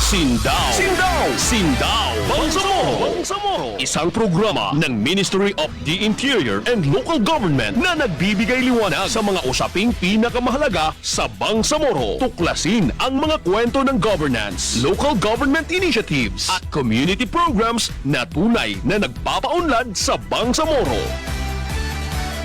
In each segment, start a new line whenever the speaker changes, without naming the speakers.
Sindaw! Sindaw! Sindaw! Bangsamoro! Isang programa ng Ministry of the Interior and Local Government na nagbibigay liwanag sa mga usaping pinakamahalaga sa Bangsamoro. Tuklasin ang mga kwento ng governance, local government initiatives at community programs na tunay na nagpapaunlad sa Bangsamoro.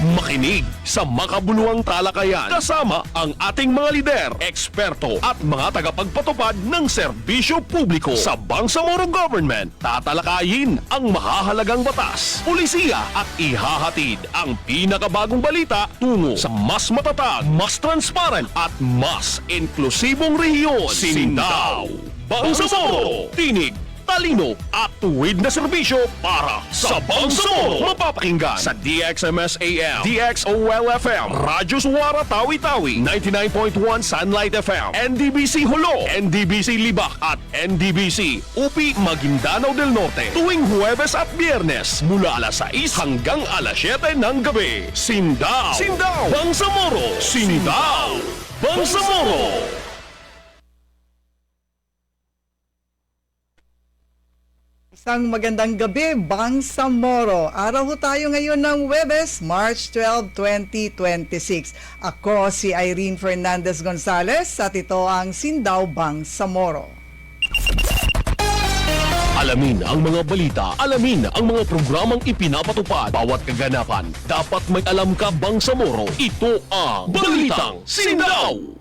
Makinig sa makabuluhang talakayan kasama ang ating mga lider, eksperto at mga tagapagpatupad ng serbisyo publiko sa Bangsamoro Government. Tatalakayin ang mahahalagang batas, pulisiya at ihahatid ang pinakabagong balita tungo sa mas matatag, mas transparent at mas inklusibong rehiyon. Sindaw! Bangsamoro! Tinig! Talino at tuwid na serbisyo para sa Bangsamoro. Mapapakinggan sa DXMS AM, DXOL FM, Radyo Suwara Tawi-Tawi, 99.1 Sunlight FM, NDBC Hulo, NDBC Libak at NDBC UP Maguindanao del Norte. Tuwing Huwebes at Biyernes mula alas 6 hanggang alas 7 ng gabi. Sindaw! Sindaw! Bangsamoro! Sindaw! Bangsamoro!
Isang magandang gabi, Bangsamoro. Araw ho tayo ngayon ng Huwebes, March 12, 2026. Ako si Irene Fernandez Gonzalez at ito ang Sindaw Bangsamoro.
Alamin ang mga balita, alamin ang mga programang ipinapatupad, bawat kaganapan. Dapat may alam ka, Bangsamoro. Ito ang Balitang Sindaw!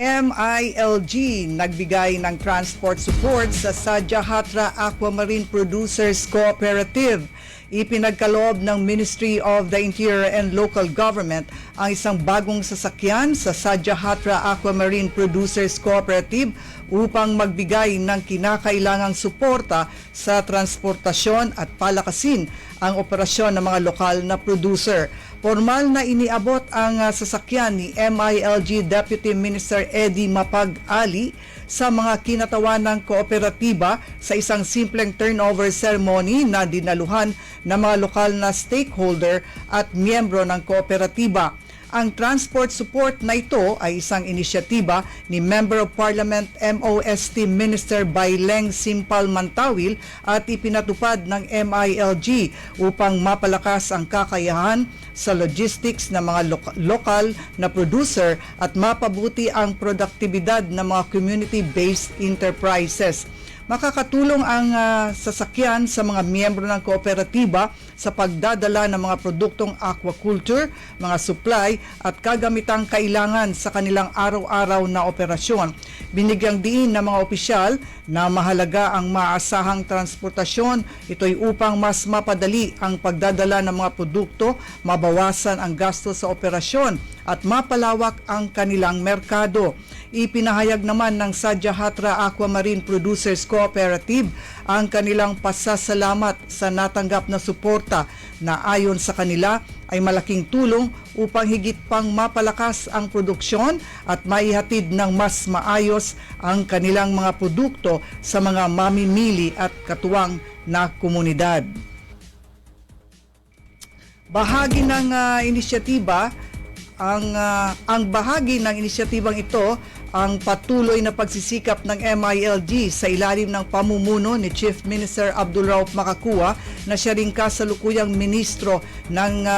MILG nagbigay ng transport support sa Sadyahatra Aquamarine Producers Cooperative. Ipinagkaloob ng Ministry of the Interior and Local Government ang isang bagong sasakyan sa Sadyahatra Aquamarine Producers Cooperative upang magbigay ng kinakailangang suporta sa transportasyon at palakasin ang operasyon ng mga lokal na producer. Formal na iniabot ang sasakyan ni MILG Deputy Minister Eddie Mapag-Ali sa mga kinatawan ng kooperatiba sa isang simpleng turnover ceremony na dinaluhan ng mga lokal na stakeholder at miyembro ng kooperatiba. Ang transport support na ito ay isang inisyatiba ni Member of Parliament MOST Minister Baileng Simpal Mantawil at ipinatupad ng MILG upang mapalakas ang kakayahan sa logistics ng mga lokal na producer at mapabuti ang produktibidad ng mga community-based enterprises. Makakatulong ang sasakyan sa mga miyembro ng kooperatiba sa pagdadala ng mga produktong aquaculture, mga supply at kagamitang kailangan sa kanilang araw-araw na operasyon. Binigyang diin ng mga opisyal na mahalaga ang maasahang transportasyon. Ito'y upang mas mapadali ang pagdadala ng mga produkto, mabawasan ang gasto sa operasyon at mapalawak ang kanilang merkado. Ipinahayag naman ng Sadyahatra Aquamarine Producers Cooperative ang kanilang pasasalamat sa natanggap na suporta na ayon sa kanila ay malaking tulong upang higit pang mapalakas ang produksyon at maihatid ng mas maayos ang kanilang mga produkto sa mga mamimili at katuwang na komunidad. Bahagi ng inisyatiba ang bahagi ng inisyatibang ito ang patuloy na pagsisikap ng MILG sa ilalim ng pamumuno ni Chief Minister Abdulrauf Makakua na siya ring kasalukuyang ministro ng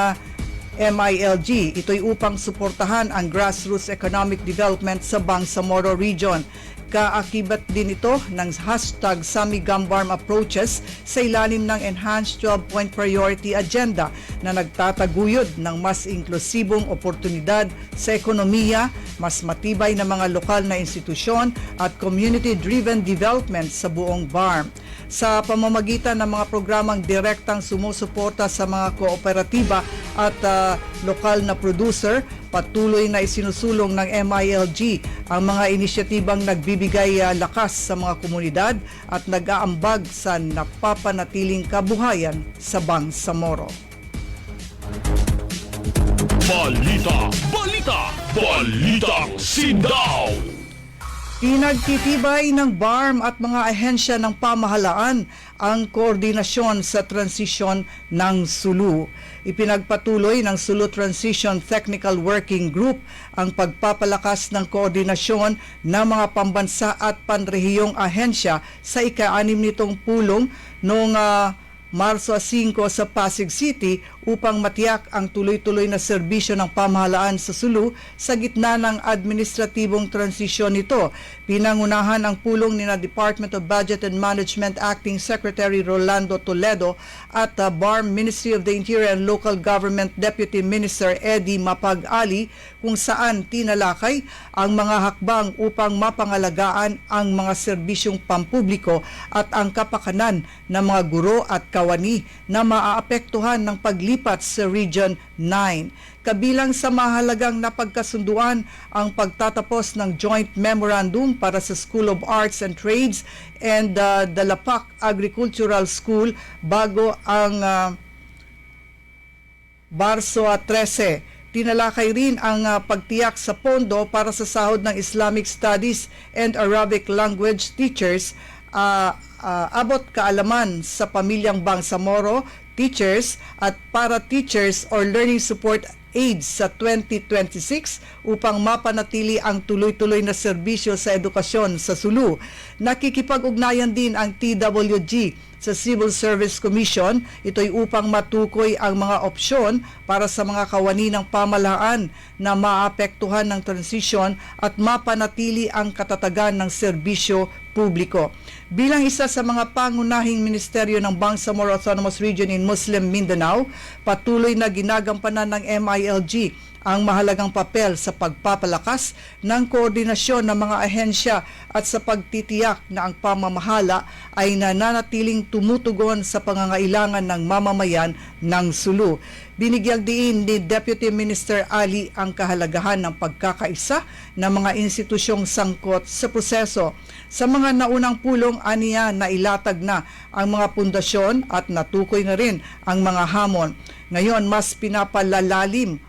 MILG. Ito'y upang suportahan ang grassroots economic development sa Bangsamoro Region. Kaakibat din ito ng hashtag Sami-Gambarm Approaches sa ilalim ng Enhanced 12-Point Priority Agenda na nagtataguyod ng mas inklusibong oportunidad sa ekonomiya, mas matibay na mga lokal na institusyon at community-driven development sa buong BARM. Sa pamamagitan ng mga programang direktang sumusuporta sa mga kooperatiba at lokal na producer, patuloy na isinusulong ng MILG ang mga inisyatibang nagbibigay lakas sa mga komunidad at nag-aambag sa napapanatiling kabuhayan sa Bangsamoro.
Balitang Sindaw!
Pinagtitibay ng BARM at mga ahensya ng pamahalaan ang koordinasyon sa transisyon ng Sulu. Ipinagpatuloy ng Sulu Transition Technical Working Group ang pagpapalakas ng koordinasyon ng mga pambansa at panrehiyong ahensya sa ika-6 nitong pulong noong Marso 5 sa Pasig City upang matiyak ang tuloy-tuloy na serbisyo ng pamahalaan sa Sulu sa gitna ng administratibong transisyon nito. Pinangunahan ang pulong ni Department of Budget and Management Acting Secretary Rolando Toledo at BARM Ministry of the Interior and Local Government Deputy Minister Eddie Mapag-Ali kung saan tinalakay ang mga hakbang upang mapangalagaan ang mga serbisyong pampubliko at ang kapakanan ng mga guro at kawani na maaapektuhan ng paglipat sa Region 9. Kabilang sa mahalagang napagkasunduan ang pagtatapos ng joint memorandum para sa School of Arts and Trades and the Lapak Agricultural School bago ang Marso 13. Tinalakay rin ang pagtiyak sa pondo para sa sahod ng Islamic Studies and Arabic Language teachers, abot kaalaman sa pamilyang Bangsamoro, teachers at para-teachers or learning support aides sa 2026 upang mapanatili ang tuloy-tuloy na serbisyo sa edukasyon sa Sulu. Nakikipag-ugnayan din ang TWG sa Civil Service Commission. Ito'y upang matukoy ang mga opsyon para sa mga kawani ng pamahalaan na maapektuhan ng transisyon at mapanatili ang katatagan ng serbisyo publiko. Bilang isa sa mga pangunahing ministeryo ng Bangsamoro Autonomous Region in Muslim Mindanao, patuloy na ginagampanan ng MILG ang mahalagang papel sa pagpapalakas ng koordinasyon ng mga ahensya at sa pagtitiyak na ang pamamahala ay nananatiling tumutugon sa pangangailangan ng mamamayan ng Sulu. Binigyang diin ni Deputy Minister Ali ang kahalagahan ng pagkakaisa ng mga institusyong sangkot sa proseso. Sa mga naunang pulong, aniya na ilatag na ang mga pundasyon at natukoy na rin ang mga hamon. Ngayon, mas pinapalalim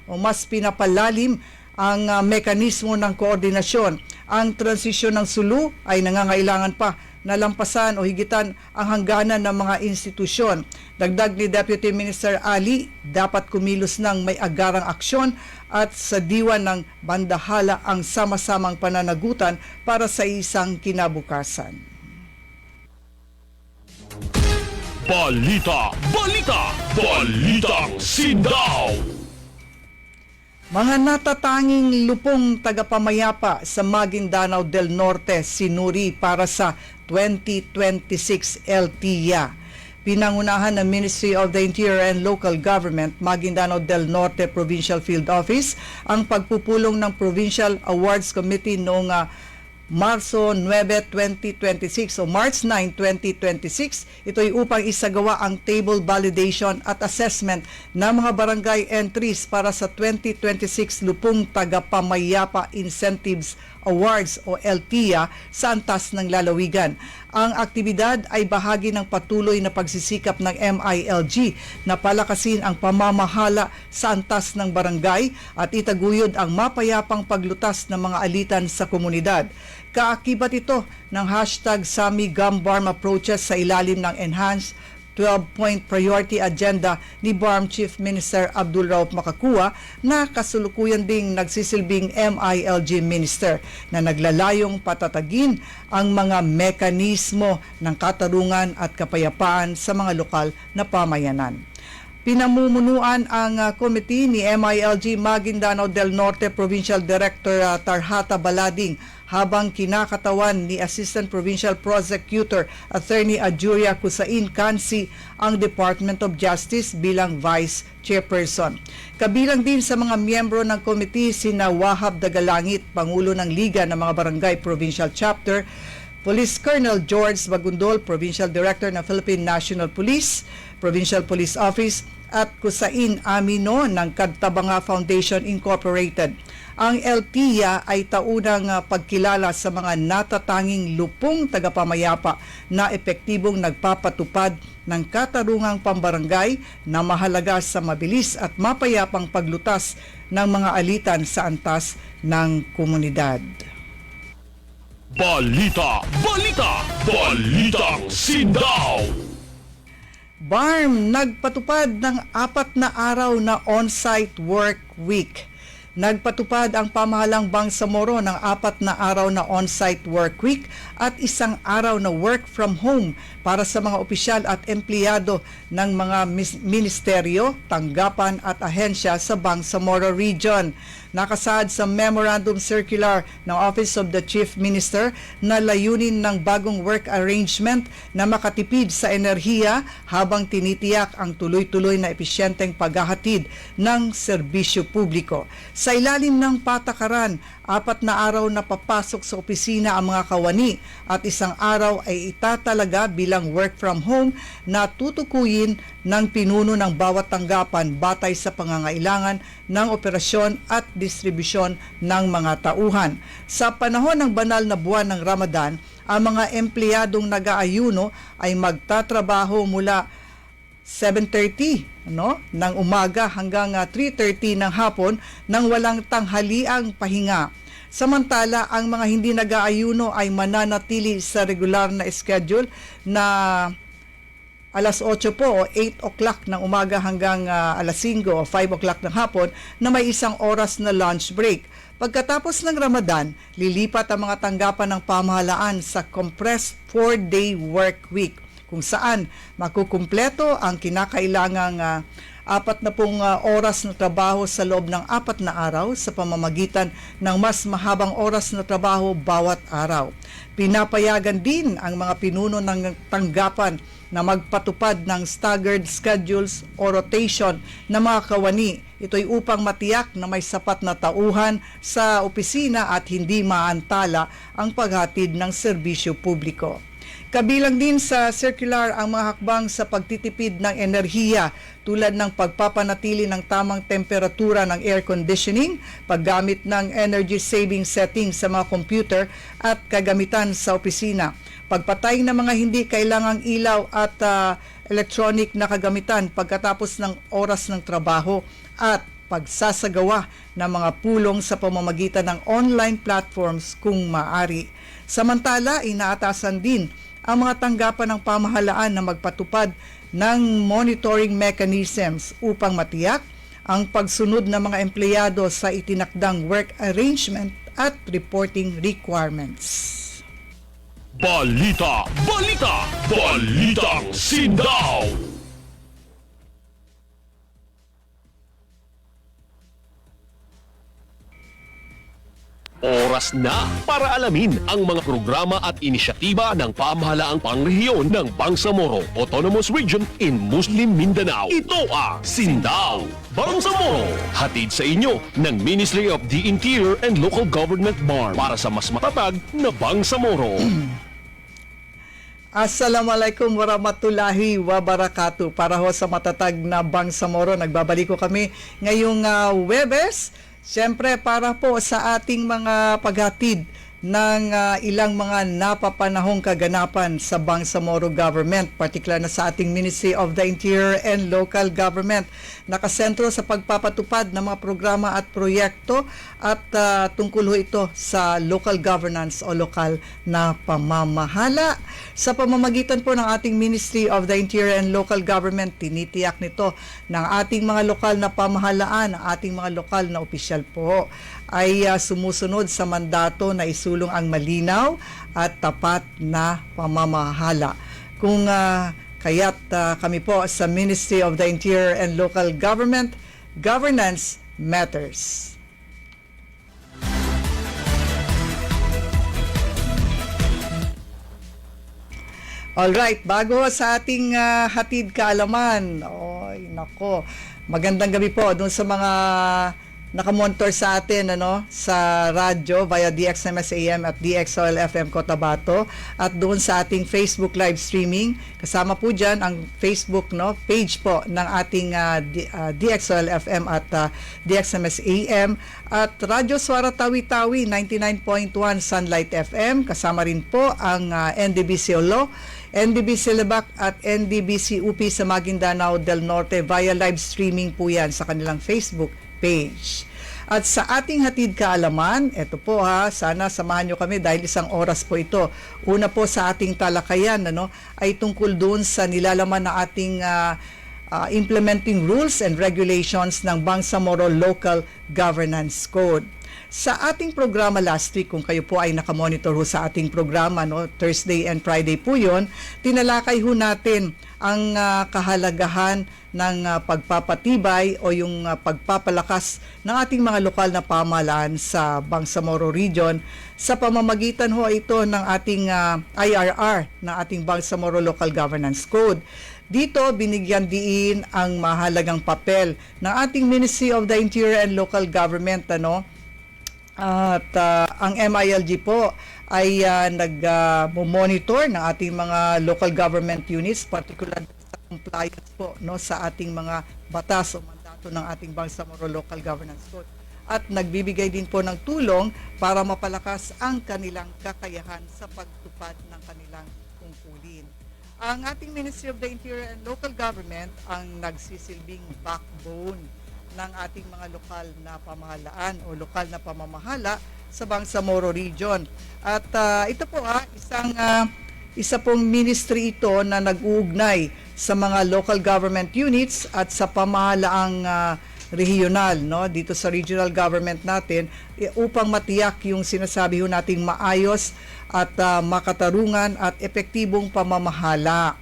ang mekanismo ng koordinasyon. Ang transisyon ng Sulu ay nangangailangan pa na lampasan o higitan ang hangganan ng mga institusyon. Dagdag ni Deputy Minister Ali, dapat kumilos ng may agarang aksyon at sa diwa ng bandahala ang sama-samang pananagutan para sa isang kinabukasan.
Balita, balita, balitang Sindaw!
Mga natatanging lupong tagapamayapa sa Maguindanao del Norte sinuri para sa 2026 LTIA. Pinangunahan ng Ministry of the Interior and Local Government, Maguindanao del Norte Provincial Field Office, ang pagpupulong ng Provincial Awards Committee noong Marso 9, 2026 o March 9, 2026. Ito'y upang isagawa ang table validation at assessment ng mga barangay entries para sa 2026 Lupong Tagapamayapa Incentives Awards o LTIA sa antas ng lalawigan. Ang aktibidad ay bahagi ng patuloy na pagsisikap ng MILG na palakasin ang pamamahala sa antas ng barangay at itaguyod ang mapayapang paglutas ng mga alitan sa komunidad. Kaakibat ito ng hashtag Sami Gambarm Approaches sa ilalim ng Enhanced 12-point priority agenda ni BARM Chief Minister Abdul Rauf Makakua na kasulukuyan ding nagsisilbing MILG Minister na naglalayong patatagin ang mga mekanismo ng katarungan at kapayapaan sa mga lokal na pamayanan. Pinamumunuan ang committee ni MILG Maguindanao del Norte Provincial Director Tarhata Balading habang kinakatawan ni Assistant Provincial Prosecutor Attorney Adjuria Kusain Kansi ang Department of Justice bilang Vice Chairperson. Kabilang din sa mga miyembro ng committee sina Wahab Dagalangit, Pangulo ng Liga ng mga Barangay Provincial Chapter, Police Colonel George Bagundol, Provincial Director ng Philippine National Police, Provincial Police Office, at Kusain Amino ng Kadtabanga Foundation Incorporated. Ang LTIA ay taunang pagkilala sa mga natatanging lupong tagapamayapa na epektibong nagpapatupad ng katarungang pambarangay na mahalaga sa mabilis at mapayapang paglutas ng mga alitan sa antas ng komunidad.
Balita, balita, balitang Sindaw.
BARM nagpatupad ng 4 na araw na on-site work week. Nagpatupad ang pamahalang Bangsamoro ng 4 na araw na on-site work week at 1 araw na work from home para sa mga opisyal at empleyado ng mga ministeryo, tanggapan at ahensya sa Bangsamoro Region. Nakasaad sa Memorandum Circular ng Office of the Chief Minister na layunin ng bagong work arrangement na makatipid sa enerhiya habang tinitiyak ang tuloy-tuloy na episyenteng paghahatid ng serbisyo publiko. Sa ilalim ng patakaran, 4 na araw na papasok sa opisina ang mga kawani at 1 araw ay itatalaga bilang work from home na tutukuyin ng pinuno ng bawat tanggapan batay sa pangangailangan ng operasyon at distribusyon ng mga tauhan. Sa panahon ng banal na buwan ng Ramadan, ang mga empleyadong nag-aayuno ay magtatrabaho mula 7:30 ng umaga hanggang 3:30 ng hapon nang walang tanghaliang pahinga. Samantala, ang mga hindi nag-aayuno ay mananatili sa regular na schedule na alas 8 po o 8 o'clock ng umaga hanggang alas 5 o 5 o'clock ng hapon na may 1 oras na lunch break. Pagkatapos ng Ramadan, lilipat ang mga tanggapan ng pamahalaan sa compressed 4-day work week kung saan makukumpleto ang kinakailangang 40 oras na trabaho sa loob ng 4 na araw sa pamamagitan ng mas mahabang oras na trabaho bawat araw. Pinapayagan din ang mga pinuno ng tanggapan na magpatupad ng staggered schedules o rotation ng mga kawani. Ito'y upang matiyak na may sapat na tauhan sa opisina at hindi maantala ang paghatid ng serbisyo publiko. Kabilang din sa circular ang mga hakbang sa pagtitipid ng enerhiya tulad ng pagpapanatili ng tamang temperatura ng air conditioning, paggamit ng energy saving settings sa mga computer at kagamitan sa opisina, pagpatay ng mga hindi kailangang ilaw at electronic na kagamitan pagkatapos ng oras ng trabaho at pagsasagawa ng mga pulong sa pamamagitan ng online platforms kung maaari. Samantala, inaatasan din ang mga tanggapan ng pamahalaan na magpatupad ng monitoring mechanisms upang matiyak ang pagsunod ng mga empleyado sa itinakdang work arrangement at reporting requirements.
Balita, balita, balitang Sindaw. Oras na para alamin ang mga programa at inisyatiba ng pamahalaang pangrehiyon ng Bangsamoro Autonomous Region in Muslim Mindanao. Ito ang Sindaw Bangsamoro. Hatid sa inyo ng Ministry of the Interior and Local Government BARM para sa mas matatag na Bangsamoro.
Assalamualaikum warahmatullahi wabarakatuh. Para ho sa matatag na Bangsamoro, nagbabalik ko kami ngayong Huwebes. Siyempre, para po sa ating mga paghatid ng ilang mga napapanahong kaganapan sa Bangsamoro Government, particular na sa ating Ministry of the Interior and Local Government. Nakasentro sa pagpapatupad ng mga programa at proyekto at tungkol ho ito sa local governance o lokal na pamamahala. Sa pamamagitan po ng ating Ministry of the Interior and Local Government, tinitiyak nito ng ating mga lokal na pamahalaan, ating mga lokal na opisyal po ay sumusunod sa mandato na isulong ang malinaw at tapat na pamamahala. Kung kaya't kami po sa Ministry of the Interior and Local Government, Governance Matters. Alright, bago sa ating hatid kaalaman, oy, nako, magandang gabi po doon sa mga nakamonitor sa atin sa radyo via DXMS AM at DXOL FM Cotabato at doon sa ating Facebook live streaming. Kasama po dyan ang Facebook page po ng ating DXOL FM at DXMS AM at Radyo Swara Tawi-Tawi 99.1 Sunlight FM. Kasama rin po ang NDBC Olo, NDBC Lebac at NDBC UP sa Maguindanao del Norte via live streaming po yan sa kanilang Facebook page. At sa ating hatid kaalaman, eto po sana samahan nyo kami dahil 1 oras po ito. Una po sa ating talakayan ay tungkol doon sa nilalaman na ating implementing rules and regulations ng Bangsamoro Local Governance Code. Sa ating programa last week, kung kayo po ay nakamonitor sa ating programa, Thursday and Friday po yun, tinalakay natin ang kahalagahan ng pagpapatibay o yung pagpapalakas ng ating mga lokal na pamahalaan sa Bangsamoro Region sa pamamagitan ito ng ating IRR, ng ating Bangsamoro Local Governance Code. Dito, binigyan diin ang mahalagang papel ng ating Ministry of the Interior and Local Government, at ang MILG po ay nag-monitor ng ating mga local government units, particular sa compliance po sa ating mga batas o mandato ng ating Bangsamoro Local Governance Code. At nagbibigay din po ng tulong para mapalakas ang kanilang kakayahan sa pagtupad ng kanilang tungkulin. Ang ating Ministry of the Interior and Local Government ang nagsisilbing backbone ng ating mga lokal na pamahalaan o lokal na pamamahala sa Bangsamoro Region. At ito po isa pong ministry ito na nag-uugnay sa mga local government units at sa pamahalaang regional dito sa regional government natin upang matiyak yung sinasabi nating maayos at makatarungan at epektibong pamamahala.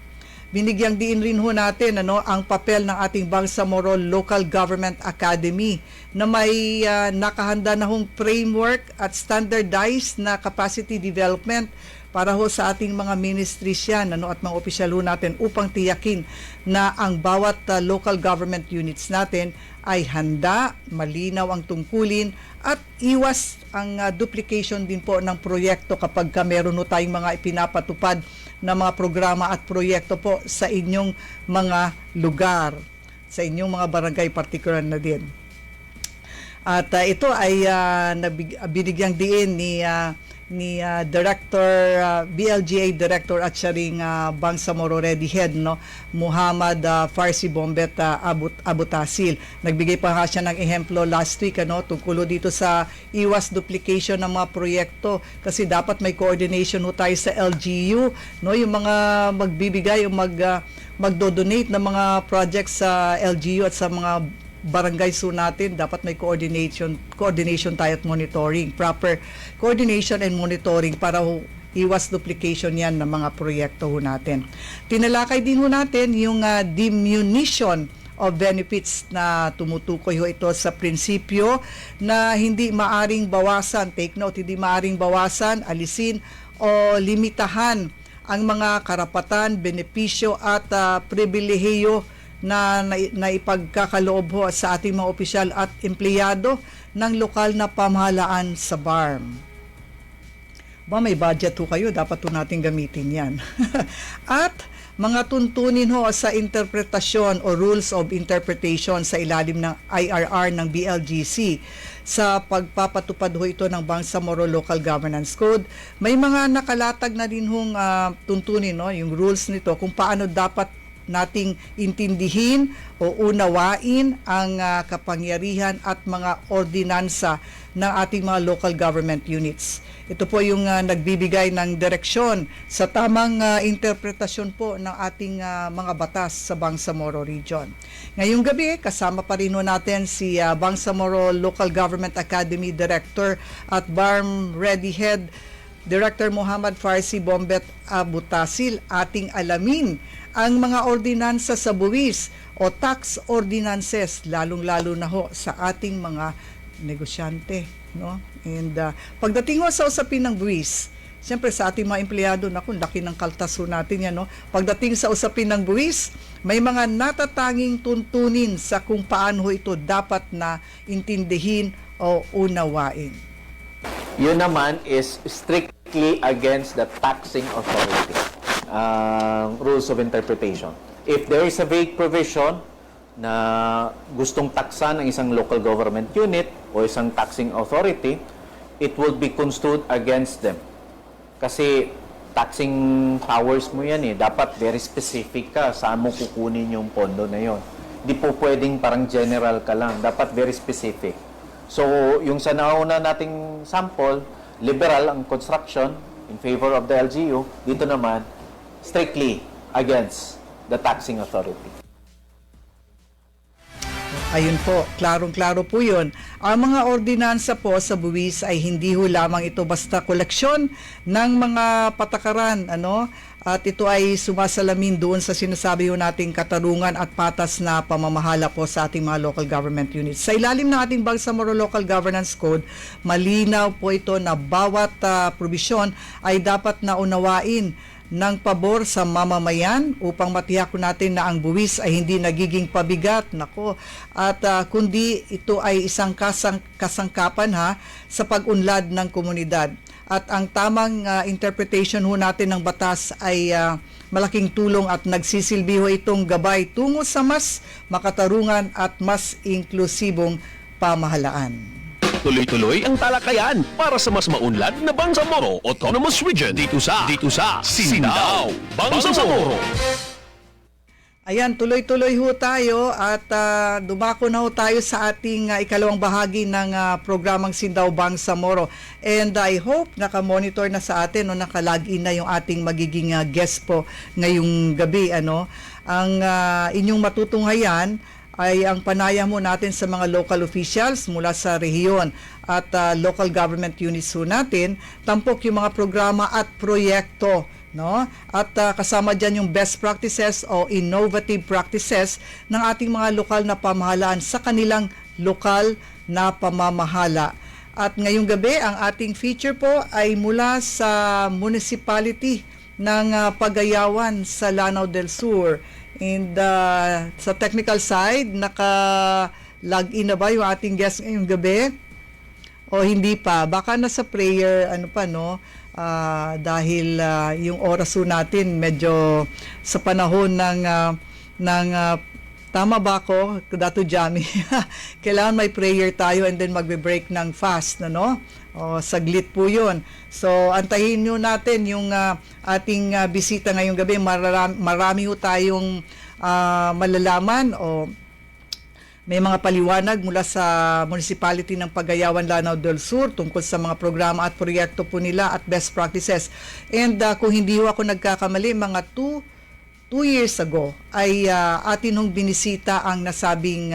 Binigyang diin rin natin ang papel ng ating Bangsamoro Local Government Academy na may nakahanda na framework at standardized na capacity development para sa ating mga ministries yan at mga opisyal natin upang tiyakin na ang bawat local government units natin ay handa, malinaw ang tungkulin at iwas ang duplication din po ng proyekto kapag meron tayong mga ipinapatupad na mga programa at proyekto po sa inyong mga lugar, sa inyong mga barangay particular na din. At ito ay binigyang diin ni Director BLGA Director at siya ring Bangsamoro Ready Head Muhammad Farsi Bombet Abutasil. Nagbigay pa nga siya ng ehemplo last week tungkol dito sa iwas duplication ng mga proyekto kasi dapat may coordination tayo sa LGU yung mga magbibigay o magdo-donate ng mga projects sa LGU at sa mga barangays natin, dapat may coordination tayo at monitoring, proper coordination and monitoring para iwas duplication yan ng mga proyekto natin. Tinalakay din natin yung diminution of benefits na tumutukoy ito sa prinsipyo na hindi maaring bawasan, take note, hindi maaring bawasan, alisin o limitahan ang mga karapatan, benepisyo at pribilehiyo na ipagkakaloob sa ating mga opisyal at empleyado ng lokal na pamahalaan sa BARM. May budget kayo, dapat natin gamitin yan. At mga tuntunin sa interpretasyon o rules of interpretation sa ilalim ng IRR ng BLGC sa pagpapatupad ito ng Bangsamoro Local Governance Code. May mga nakalatag na din tuntunin yung rules nito kung paano dapat nating intindihin o unawain ang kapangyarihan at mga ordinansa ng ating mga local government units. Ito po yung nagbibigay ng direksyon sa tamang interpretasyon po ng ating mga batas sa Bangsamoro Region. Ngayong gabi, kasama pa rin natin si Bangsamoro Local Government Academy Director at BARM Ready Head Director Muhammad Farsi Bombet Abutasil. Ating alamin ang mga ordinansa sa buwis o tax ordinances, lalong-lalo na sa ating mga negosyante. And pagdating sa usapin ng buwis, siyempre sa ating mga empleyado, laki ng kaltas natin yan. Pagdating sa usapin ng buwis, may mga natatanging tuntunin sa kung paano ito dapat na intindihin o unawain.
Yun naman is strictly against the taxing authority. Rules of interpretation. If there is a vague provision na gustong taksan ng isang local government unit o isang taxing authority, it will be construed against them. Kasi taxing powers mo yan dapat very specific ka saan mo kukunin yung pondo na yon. Di po pwedeng parang general ka lang, dapat very specific. So, yung sa nauna nating sample, liberal ang construction in favor of the LGU. Dito naman, strictly against the taxing authority.
Ayun po, klarong-klaro po yun. Ang mga ordinansa po sa buwis ay hindi ho lamang ito basta koleksyon ng mga patakaran, ano? At ito ay sumasalamin doon sa sinasabi ho nating katarungan at patas na pamamahala po sa ating mga local government units. Sa ilalim ng ating Bangsamoro Local Governance Code, malinaw po ito na bawat probisyon ay dapat naunawain ng pabor sa mamamayan upang matiyak natin na ang buwis ay hindi nagiging pabigat, at kundi ito ay isang kasangkapan sa pag-unlad ng komunidad. At ang tamang interpretation ho natin ng batas ay malaking tulong at nagsisilbi ho itong gabay tungo sa mas makatarungan at mas inklusibong pamahalaan.
Tuloy-tuloy ang talakayan para sa mas maunlad na Bangsamoro Autonomous Region dito sa Sindao, Bangsamoro.
Ayan, tuloy-tuloy ho tayo at dumako na ho tayo sa ating ikalawang bahagi ng programang Sindao Bangsamoro. And I hope naka-monitor na sa atin o naka-login na yung ating magiging guest po ngayong gabi. Ang inyong matutunghayan ay ang panayam mo natin sa mga local officials mula sa rehiyon at local government units ho natin, tampok yung mga programa at proyekto, at kasama dyan yung best practices o innovative practices ng ating mga lokal na pamahalaan sa kanilang lokal na pamamahala. At ngayong gabi, ang ating feature po ay mula sa municipality ng Pagayawan sa Lanao del Sur. And sa technical side, naka-log-in na ba yung ating guest ngayong gabi? O hindi pa? Baka nasa prayer, dahil yung oras ho natin medyo sa panahon ng tama ba ako? Dato Jami. Kailangan may prayer tayo and then magbe-break ng fast, O, saglit po yun. So, antayin nyo natin yung ating bisita ngayong gabi. Marami ho tayong malalaman o may mga paliwanag mula sa Municipality ng Pagayawan, Lanao del Sur tungkol sa mga programa at proyekto po nila at best practices. And kung hindi ho ako nagkakamali, mga 2 years ago ay atin hong binisita ang nasabing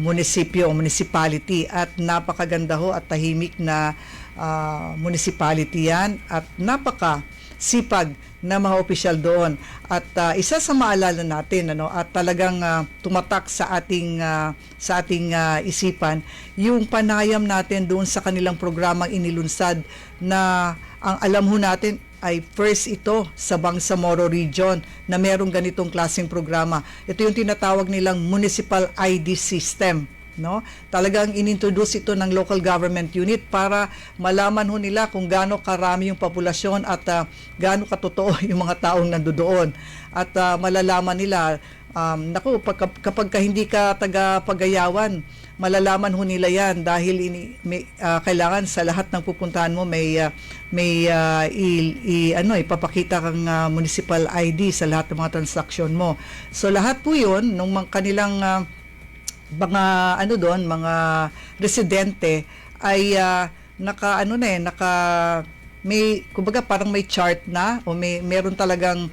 munisipyo o municipality at napakaganda ho at tahimik na municipality yan at napakasipag na mga opisyal doon. At isa sa maalala natin at talagang tumatak sa ating isipan yung panayam natin doon sa kanilang programang inilunsad na ang alam ho natin ay first ito sa Bangsamoro Region na merong ganitong klaseng programa. Ito yung tinatawag nilang Municipal ID System. Talagang inintroduce ito ng local government unit para malaman ho nila kung gaano karami yung populasyon at gaano katotoo yung mga taong nandoon. At malalaman nila, kapag hindi ka taga-Pagayawan, malalaman ho nila yan dahil kailangan sa lahat ng pupuntahan mo may ipapakita kang municipal ID sa lahat ng mga transaksyon mo. So lahat po 'yun nung kanilang mga residente ay kumbaga parang may chart na o meron talagang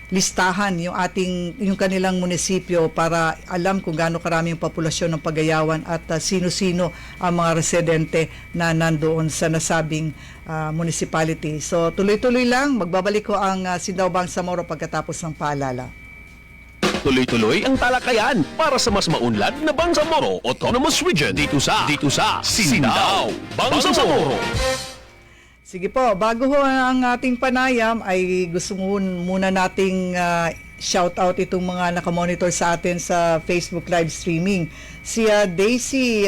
listahan yung kanilang munisipyo para alam kung gaano karami yung populasyon ng Pagayawan at sino-sino ang mga residente na nandoon sa nasabing municipality. So tuloy-tuloy lang, magbabalik ko ang Sindao Bangsamoro pagkatapos ng paalala.
Tuloy-tuloy ang talakayan para sa mas maunlad na Bangsamoro Autonomous Region dito sa Sindao, Bangsamoro.
Sige po, bago ho ang ating panayam ay gusto muna nating shout out itong mga nakamonitor sa atin sa Facebook live streaming. Si Daisy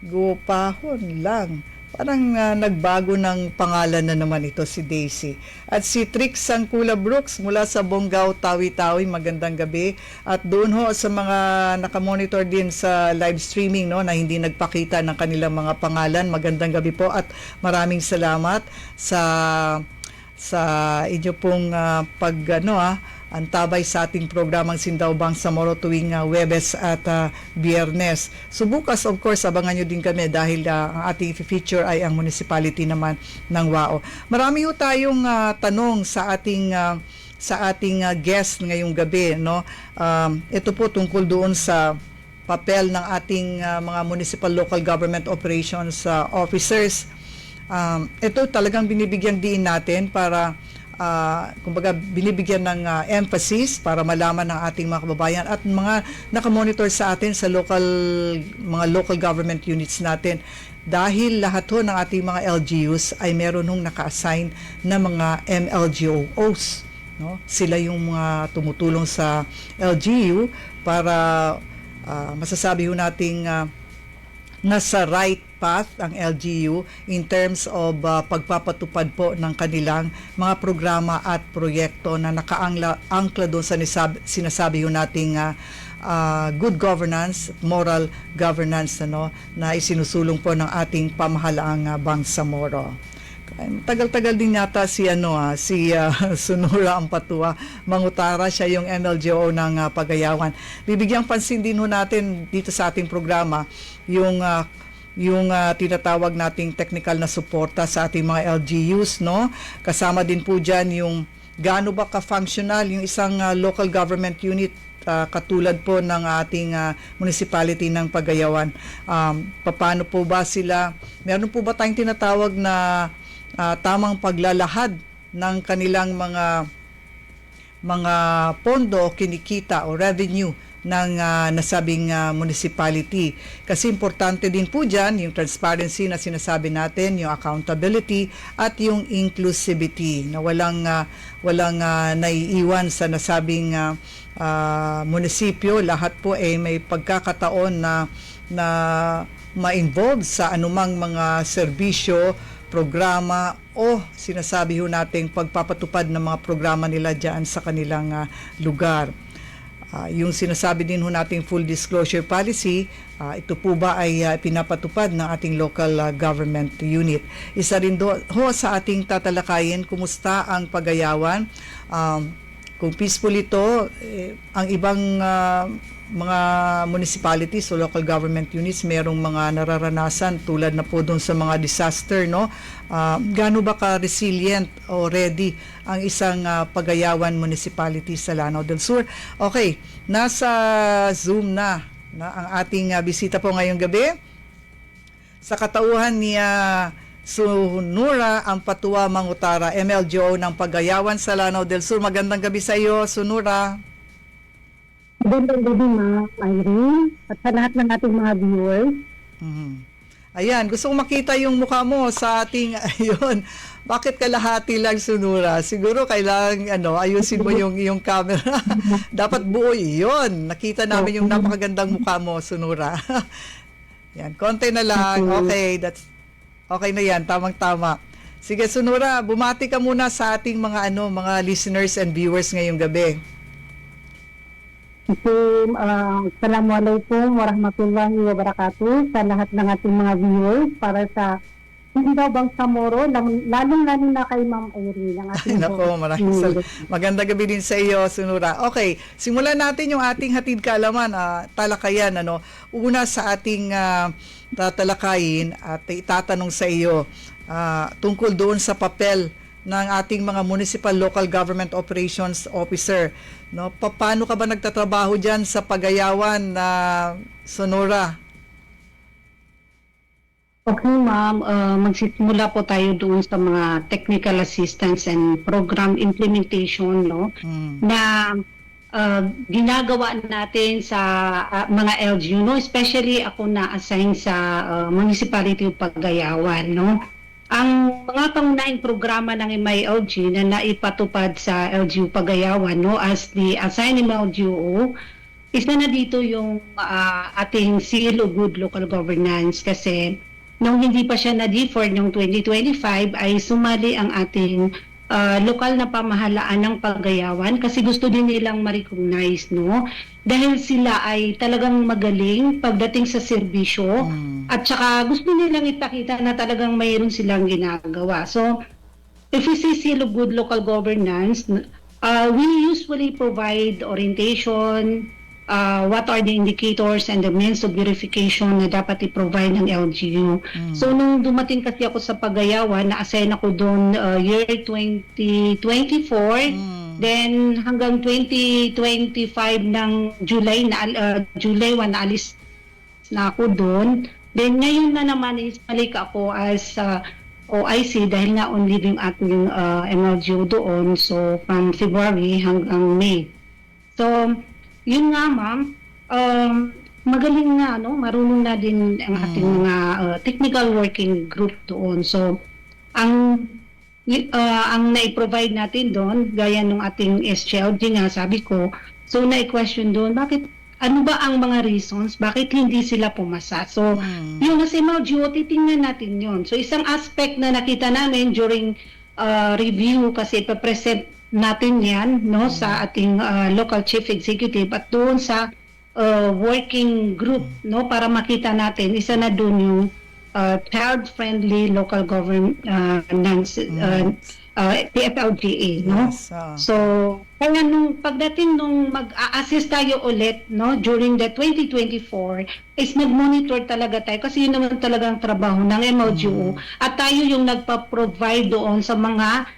Gopahon lang. Parang nagbago ng pangalan na naman ito si Daisy. At si Trix Sangkula Brooks mula sa Bonggao, Tawi-Tawi, magandang gabi. At doon ho sa mga nakamonitor din sa live streaming na hindi nagpakita ng kanilang mga pangalan, magandang gabi po at maraming salamat sa inyo pong antabay sa ating programang Sindaw Bangsamoro tuwing Huwebes at Biyernes. So bukas, of course, abangan nyo din kami dahil ang ating feature ay ang municipality naman ng Wao. Marami ho tayong tanong sa ating guest ngayong gabi, no? Ito po tungkol doon sa papel ng ating mga municipal local government operations officers. Ito talagang binibigyang diin natin para kumbaga binibigyan ng emphasis para malaman ng ating mga kababayan at mga nakamonitor sa atin sa mga local government units natin, dahil lahat ho ng ating mga LGUs ay meron hong naka-assign na mga MLGOs, no? Sila yung mga tumutulong sa LGU para masasabi ho nating nasa right path ang LGU in terms of pagpapatupad po ng kanilang mga programa at proyekto na nakaangkla doon sa sinasabi ho nating good governance, moral governance, ano, na isinusulong po ng ating pamahalaang Bangsamoro. Tagal-tagal din yata si Sonora Ampatua Mangutara, siya yung MLGO ng Pagayawan. Bibigyang pansin din ho natin dito sa ating programa yung tinatawag nating technical na suporta sa ating mga LGUs, no? Kasama din po diyan yung gaano ba ka-functional yung isang local government unit katulad po ng ating municipality ng Pagayawan. Paano po ba sila, meron po ba tayong tinatawag na tamang paglalahad ng kanilang mga pondo o kinikita o revenue ng nasabing municipality. Kasi importante din po dyan yung transparency na sinasabi natin, yung accountability at yung inclusivity na walang naiiwan sa nasabing munisipyo. Lahat po ay may pagkakataon na ma-involve sa anumang mga serbisyo, programa o sinasabi ho nating pagpapatupad ng mga programa nila dyan sa kanilang lugar. Yung sinasabi din ho nating full disclosure policy, ito po ba ay pinapatupad ng ating local government unit. Isa rin ho sa ating tatalakayin, kumusta ang Pagayawan. Kung peaceful ito, ang ibang mga municipalities o local government units merong mga nararanasan tulad na po doon sa mga disaster, no? Gaano ba ka-resilient o ready ang isang Pagayawan municipality sa Lanao del Sur? Okay, nasa Zoom na ang ating bisita po ngayong gabi. Sa katauhan ni Sonora Ampatua Mangutara, MLGO ng Pagayawan sa Lanao del Sur. Magandang gabi sa iyo, Sonora.
Magandang gabi, Ma'am Irene, at sa lahat ng ating mga viewers.
Ayan, gusto kong makita yung mukha mo sa ating, ayun, bakit kalahati lang, Sonora? Siguro kailangan, ayusin mo yung camera. Dapat buo yun. Nakita namin yung napakagandang mukha mo, Sonora. Yan, konti na lang. Okay, okay na yan, tamang-tama. Sige, Sonora, bumati ka muna sa ating mga listeners and viewers ngayong gabi.
Assalamualaikum warahmatullahi wabarakatuh sa lahat ng ating mga viewers para sa Sindaw Bangsamoro, lalong-lalo na kay Ma'am Irene, ang ating
Nako, maraming magandang gabi din sa iyo, Sonora. Okay, simulan natin yung ating hatid kaalaman, talakayan. Una sa ating tatalakayin at itatanong sa iyo tungkol doon sa papel ng ating mga municipal local government operations officer, no? Paano ka ba nagtatrabaho diyan sa Pagayawan na Sonora?
Okay, Ma'am, magsisimula po tayo doon sa mga technical assistance and program implementation, no? Na ginagawa natin sa mga LGU, no? Especially ako na-assign sa municipality of Pagayawan, no? Ang mga pangunahing programa ng MILG na naipatupad sa LGU Pagayawan, no, as the assigned MLGO, isa na dito yung ating Seal of Good Local Governance, kasi nung hindi pa siya na-defer noong 2025 ay sumali ang ating lokal na pamahalaan ng Pagayawan kasi gusto din nilang ma-recognize, no? Dahil sila ay talagang magaling pagdating sa serbisyo at saka gusto nilang ipakita na talagang mayroon silang ginagawa. So, if we say Seal of Good Local Governance, We usually provide orientation, what are the indicators and the means of verification na dapat i-provide ng LGU. So nung dumating kasi ako sa Pagayawan, na-assign ako doon year 2024, then hanggang 2025 ng July, July 1, naalis na ako doon. Then ngayon na naman is balik ako as OIC dahil nga on leave yung ating MLGU doon. So, from February hanggang May. So, yun nga ma'am, magaling na, no? Marunong na din ang ating mga technical working group doon. So, ang na-provide natin doon, gaya ng ating SGLG nga, sabi ko, so na-question doon, bakit ano ba ang mga reasons bakit hindi sila pumasa? So, yung kasi MLGU, titingnan natin yun. So, isang aspect na nakita namin during review kasi ipapresent natin yan no, sa ating local chief executive at doon sa working group no, para makita natin, isa na doon yung child-friendly local governance PFLGA, no?
Yes,
So, kaya nung pagdating nung mag-a-assist tayo ulit, no, during the 2024, is nag-monitor talaga tayo kasi yun naman talagang trabaho ng MLGU at tayo yung nagpa-provide doon sa mga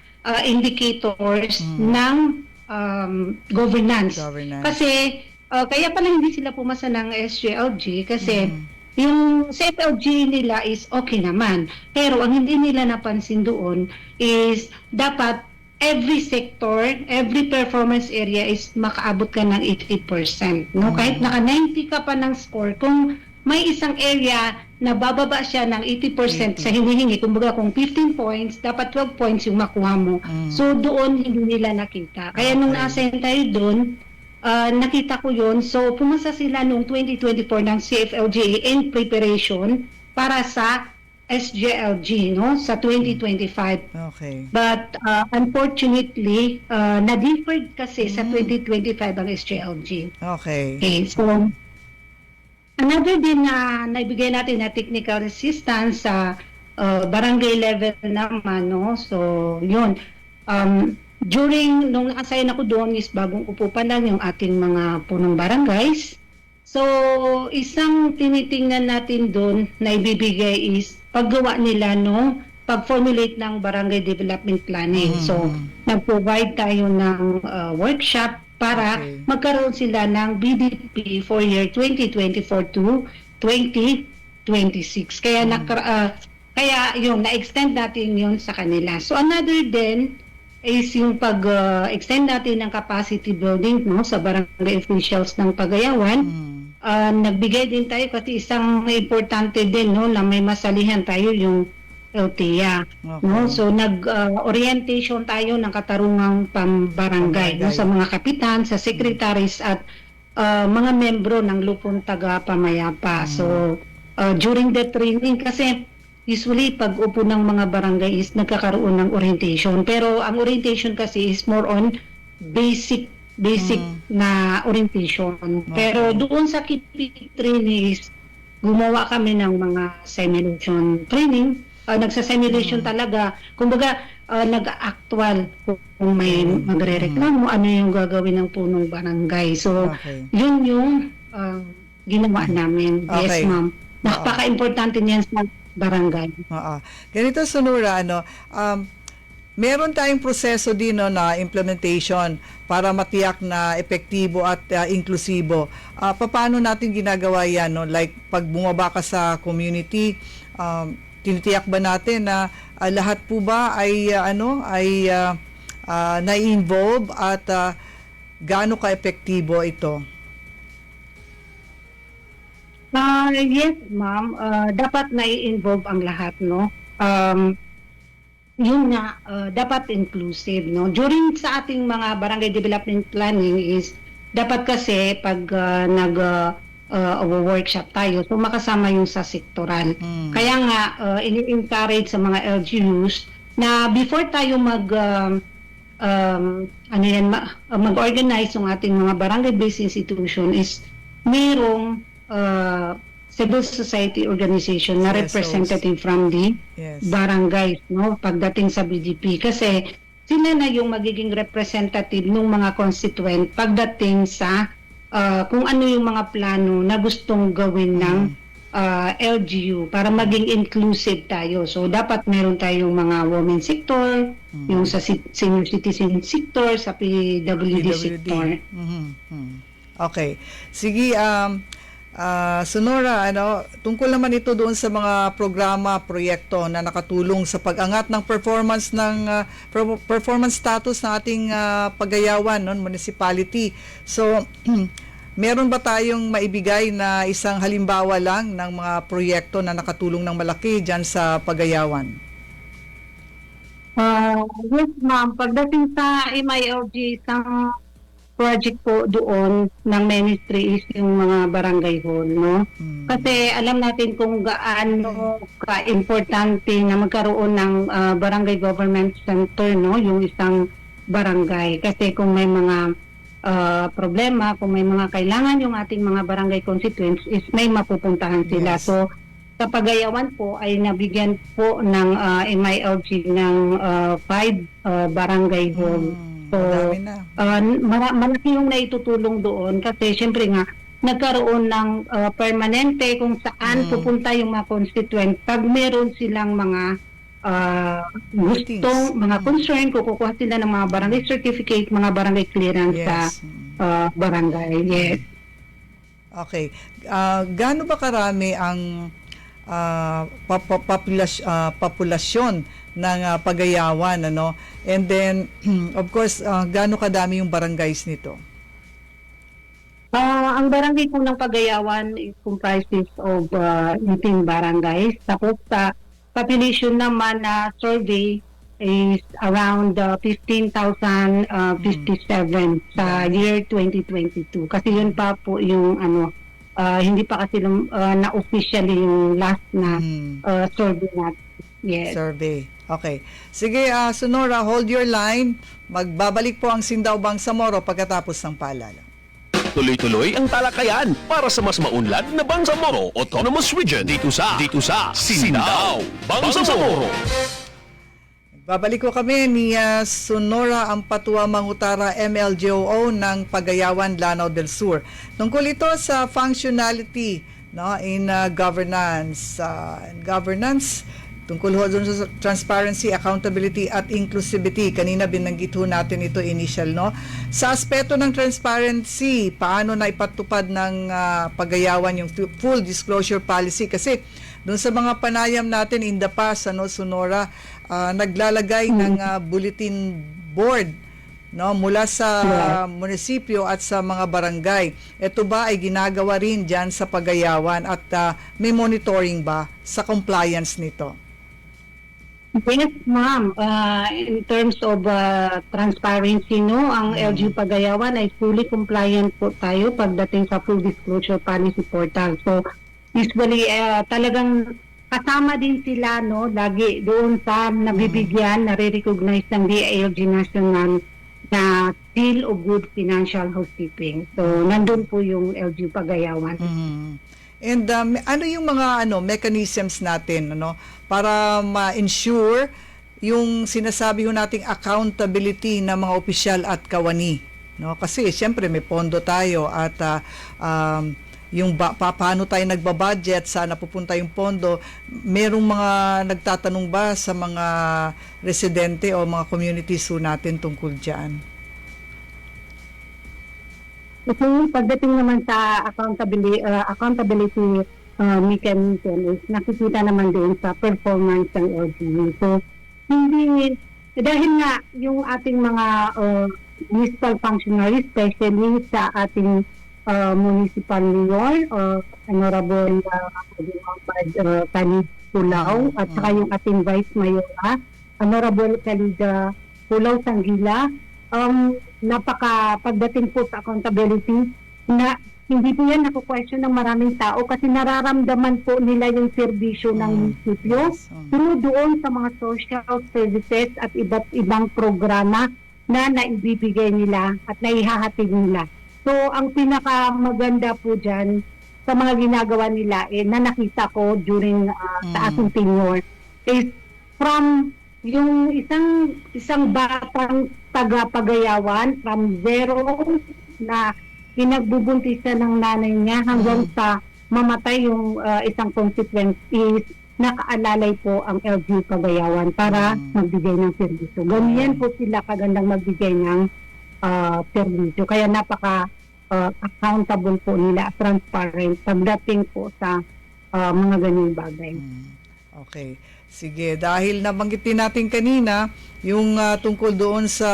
indicators ng governance. Kasi, kaya pala hindi sila pumasa ng SGLG kasi yung sa FLG nila is okay naman. Pero ang hindi nila napansin doon is dapat every sector, every performance area is makaabot ka ng 80%. No? Kahit naka 90 ka pa ng score, kung may isang area na bababa siya ng 80% sa hinihingi, kumbaga kung 15 points, dapat 12 points yung makuha mo. So doon hindi nila nakita. Kaya nung na-assign tayo doon, nakita ko yun. So, pumasa sila noong 2024 ng CFLGA in preparation para sa SGLG, no? Sa 2025.
Okay.
But, unfortunately, na-deferred kasi sa 2025 ang SGLG.
Okay.
Okay, so, another din na naibigay natin na technical assistance sa barangay level naman, no? So, yun. During, nung naka-assign ako doon is bagong upo pa lang yung ating mga punong barangays. So, isang tinitingnan natin doon na ibibigay is paggawa nila no, pag-formulate ng barangay development planning. So, nag-provide tayo ng workshop para magkaroon sila ng BDP for year 2024 to 2026. Kaya, kaya yung na-extend natin yun sa kanila. So, another din is yung pag-extend natin ng capacity building no, sa barangay officials ng Pagayawan. Nagbigay din tayo kasi isang importante din no, na may masalihan tayo yung LTIA. No? So nag-orientation tayo ng katarungang pambarangay no, sa mga kapitan, sa secretaries at mga membro ng Lupon Taga Pamayapa. So during the training kasi usually, pag upo ng mga barangay is nagkakaroon ng orientation. Pero ang orientation kasi is more on basic na orientation. Pero doon sa KIPI training is gumawa kami ng mga simulation training. Nagsa-simulation talaga. Kumbaga, nag-actual kung may magre-reklamo, ano yung gagawin ng punong barangay. So, yun yung ginawa namin. Yes, ma'am. Napaka-importante niyan sa barangay.
Ganito, Sonora, meron tayong proseso din no, na implementation para matiyak na epektibo at inklusibo. Paano natin ginagawa yan? No? Like, pag bumaba ka sa community, tinitiyak ba natin na lahat po ba ay na-involve at gaano ka-epektibo ito?
Yes, ma'am. Dapat na-involve ang lahat, no? Yun nga, dapat inclusive, no? During sa ating mga barangay development planning is, dapat kasi pag nag-workshop tayo, so makasama yung sa sektoral. Kaya nga, ini-encourage sa mga LGUs na before tayo mag-organize ng ating mga barangay-based institution is mayroong civil society organization na representative from the barangays, no, pagdating sa BDP kasi sila na yung magiging representative ng mga constituent pagdating sa kung ano yung mga plano na gustong gawin ng LGU para maging inclusive tayo. So dapat meron tayong mga women sector, yung sa senior citizen sector, sa PWD sector.
Okay. Sige, Sonora, tungkol naman ito doon sa mga programa, proyekto na nakatulong sa pag-angat ng performance performance status ng ating Pagayawan, municipality. So, meron ba tayong maibigay na isang halimbawa lang ng mga proyekto na nakatulong ng malaki dyan sa Pagayawan?
Yes, ma'am. Pagdating sa MILG, isang project po doon ng ministry is yung mga barangay hall, no? Kasi alam natin kung gaano ka-importante na magkaroon ng barangay government center, no? Yung isang barangay. Kasi kung may mga problema, kung may mga kailangan yung ating mga barangay constituents is may mapupuntahan sila.
Yes.
So, sa Pagayawan po ay nabigyan po ng MILG ng 5 barangay hall. So,
Madami na.
malaki yung naitutulong doon kasi syempre nga nagkaroon ng permanente kung saan pupunta yung mga constituent pag meron silang mga gustong mga concern, kukuha sila ng mga barangay certificate, mga barangay clearance
Yes.
sa barangay. Yes.
Okay. Gaano ba karami ang populasyon ng Pagayawan, And then, of course, gaano kadami yung barangays nito?
Ang barangay po ng Pagayawan is comprises of 18 barangays. Tapos sa population naman na survey is around 15,057 sa year 2022. Kasi yun pa po yung hindi pa kasi na officially yung last na survey natin. Yes.
Survey. Okay. Sige, Sonora, hold your line. Magbabalik po ang Sindaw Bangsamoro pagkatapos ng paalala.
Tuloy-tuloy ang talakayan para sa mas maunlad na Bangsamoro Autonomous Region dito sa Sindaw Bangsamoro.
Babalik ko kami ni Sonora Ampatua Mangutara, MLGOO ng Pagayawan, Lanao del Sur. Tungkol ito sa functionality in governance. Tungkol ho dun sa transparency, accountability at inclusivity. Kanina binanggit ho natin ito initial, Sa aspeto ng transparency, paano na ipatupad ng Pagayawan yung full disclosure policy? Kasi dun sa mga panayam natin in the past, Sonora, naglalagay ng bulletin board mula sa munisipyo at sa mga barangay. Ito ba ay ginagawa rin dyan sa Pagayawan at may monitoring ba sa compliance nito?
Yes, ma'am. In terms of transparency, ang LGU Pagayawan ay fully compliant po tayo pagdating sa full disclosure policy portal. So, usually talagang kasama din sila lagi doon sa nabibigyan, nare-recognize ng DILG National na seal of good financial housekeeping. So, nandun po yung LGU Pagayawan.
And ano yung mga mechanisms natin para ma-ensure yung sinasabi ho nating accountability ng mga opisyal at kawani, Kasi siyempre may pondo tayo at yung paano tayo nagbabudget, saan napupunta yung pondo, merong mga nagtatanong ba sa mga residente o mga communities ho natin tungkol diyan?
So, pagdating naman sa accountability mechanism is nakikita naman din sa performance ng LGU. So, dahil nga yung ating mga municipal functionaries, especially sa ating municipal mayor, Honorable Khalid Pulao, at saka yung ating vice mayor, Honorable Khalid Pulao Sanggila, pagdating po sa accountability na hindi po yan naku-question ng maraming tao kasi nararamdaman po nila yung serbisyo ng munisipyo doon sa mga social services at iba't ibang programa na naibibigay nila at naihahatid nila. So, ang pinakamaganda po dyan sa mga ginagawa nila na nakita ko during sa aking tenure is from yung isang batang taga-Pagayawan from zero na pinagbubuntisan ng nanay niya hanggang sa mamatay yung isang constituent is nakaalalay po ang LGU Pagayawan para magbigay ng serbisyo. Ganyan po sila kagandang magbigay ng serbisyo. Kaya napaka accountable po nila, transparent pagdating po sa mga ganyang bagay.
Okay. Sige, dahil nabanggit din natin kanina yung tungkol doon sa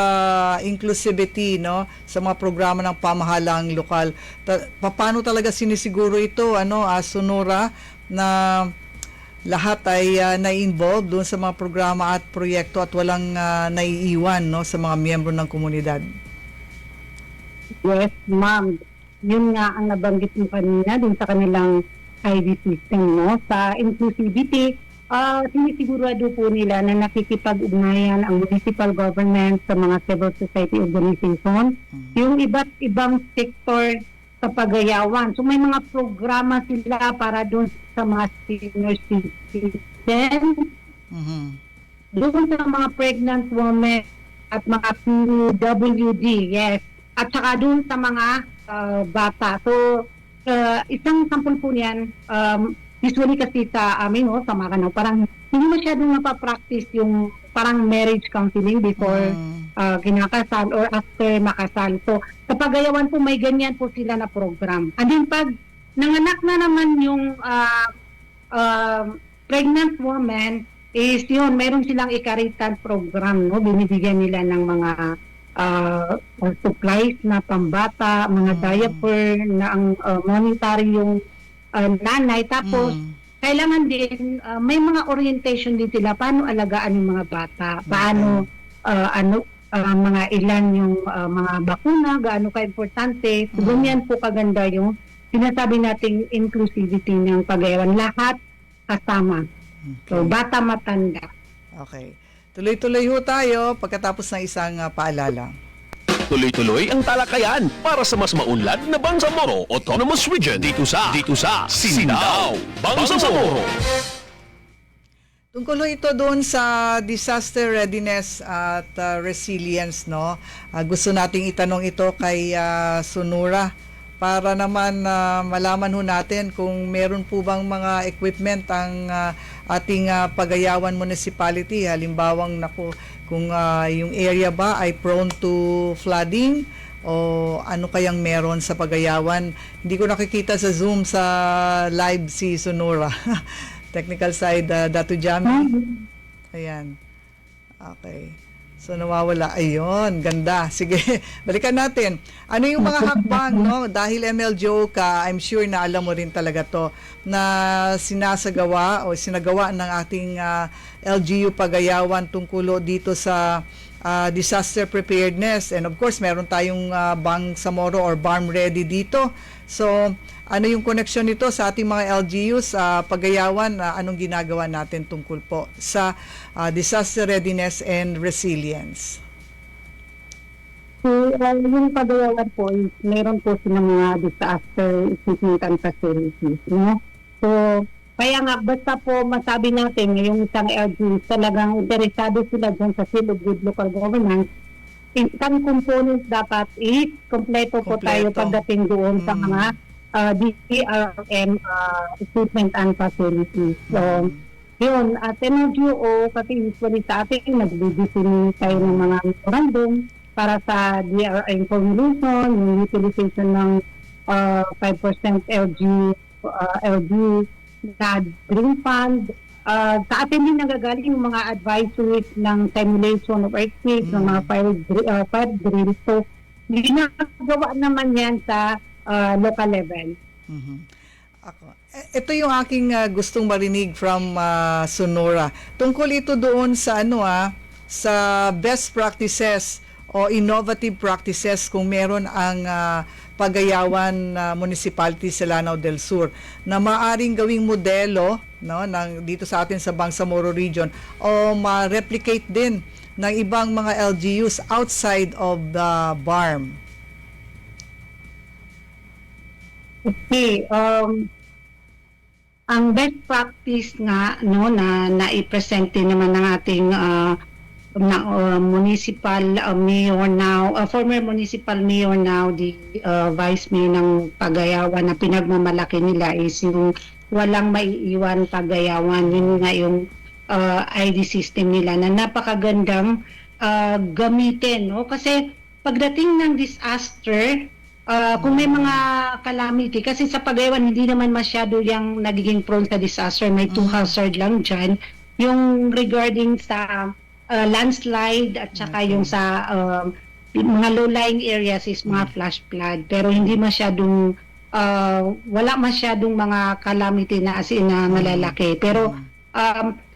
inclusivity, no, sa mga programa ng pamahalang lokal. Paano talaga sinisiguro ito, Sonora, na lahat ay na-involve doon sa mga programa at proyekto at walang naiiwan, no, sa mga miyembro ng komunidad?
Yes, ma'am. Yun nga ang nabanggit mo kanina dun sa kanilang ID system, no? Sa inclusivity, sinisigurado po nila na nakikipag-ugnayan ang municipal government sa mga civil society organization, yung iba't ibang sector sa Pagayawan. So may mga programa sila para doon sa mga senior citizen, doon sa mga pregnant women at mga PWD, yes. At saka doon sa mga bata. So isang sample po niyan, usually kasi sa amin, sa Maranao, parang hindi masyadong napapractice yung parang marriage counseling before kinakasal or after makasal. So, sa Pagayawan po, may ganyan po sila na program. And then pag nanganak na naman yung pregnant woman, is yun, meron silang ikaritan program, no? Binibigyan nila ng mga supplies na pambata, mga diaper, na ang monetary yung nanay. Tapos, kailangan din, may mga orientation din sila, paano alagaan yung mga bata, paano, mga ilan yung mga bakuna, gaano ka-importante. So, ganyan po kaganda yung sinasabi nating inclusivity ng Pagayawan. Lahat kasama. So, bata, matanda.
Okay. Tuloy-tuloy ho tayo pagkatapos ng isang paalala.
Tuloy-tuloy ang talakayan para sa mas maunlad na Bangsamoro Autonomous Region dito sa Sindaw, Bangsamoro.
Tungkol ho ito doon sa disaster readiness at resilience, no? Gusto nating itanong ito kay Sonora para naman malaman ho natin kung meron po bang mga equipment ang ating Pagayawan Municipality. Halimbawang kung yung area ba ay prone to flooding o ano kayang meron sa Pagayawan. Hindi ko nakikita sa Zoom sa live si Sonora. Technical side, Datu Jami. Ayan. Okay. So nawawala. Ayun, ganda. Sige, balikan natin. Ano yung mga hakbang, no? Dahil MLGO ka, I'm sure na alam mo rin talaga to, na sinagawa ng ating LGU Pagayawan tungkulo dito sa disaster preparedness. And of course, meron tayong Bangsamoro or BARM ready dito. So, ano yung connection nito sa ating mga LGUs, Pagayawan, anong ginagawa natin tungkol po sa disaster readiness and resilience?
So, yung Pagayawan po, meron po silang mga disaster equipment and facilities. No? So, kaya nga, basta po masabi natin, yung isang LGU, talagang interesado sila dyan sa field of good local governance, isang component dapat is kompleto po tayo pagdating doon sa mga DCRM equipment and facilities. So, yun, at MLGO, kasi usually sa atin, nag-design tayo ng mga memorandum para sa DRM formulation, yung utilization ng 5% LG na Green Fund. Sa atin din nagagaling yung mga advisories ng simulation of earthquakes, ng mga fire drills. So, ginagawa naman yan sa local level.
Ito yung aking gustong marinig from Sonora. Tungkol ito doon sa sa best practices o innovative practices kung meron ang Pagayawan Municipality sa Lanao del Sur na maaring gawing modelo, no, dito sa atin sa Bangsamoro region o ma-replicate din ng ibang mga LGUs outside of the BARM.
Okay. ang best practice nga no na naipresent din naman ng ating municipal mayor now, former municipal mayor now, the vice mayor ng Pagayawan, na pinagmamalaki nila is yung walang maiiwan Pagayawan. Yun nga yung ID system nila na napakagandang gamitin, no? Kasi pagdating ng disaster, kung may mga calamity, kasi sa Pagayawan hindi naman masyado yung nagiging prone sa disaster, may two hazard lang dyan, yung regarding sa landslide at saka yung sa mga low-lying areas is mga flash flood, pero hindi masyadong wala masyadong mga calamity na as in na malalaki, pero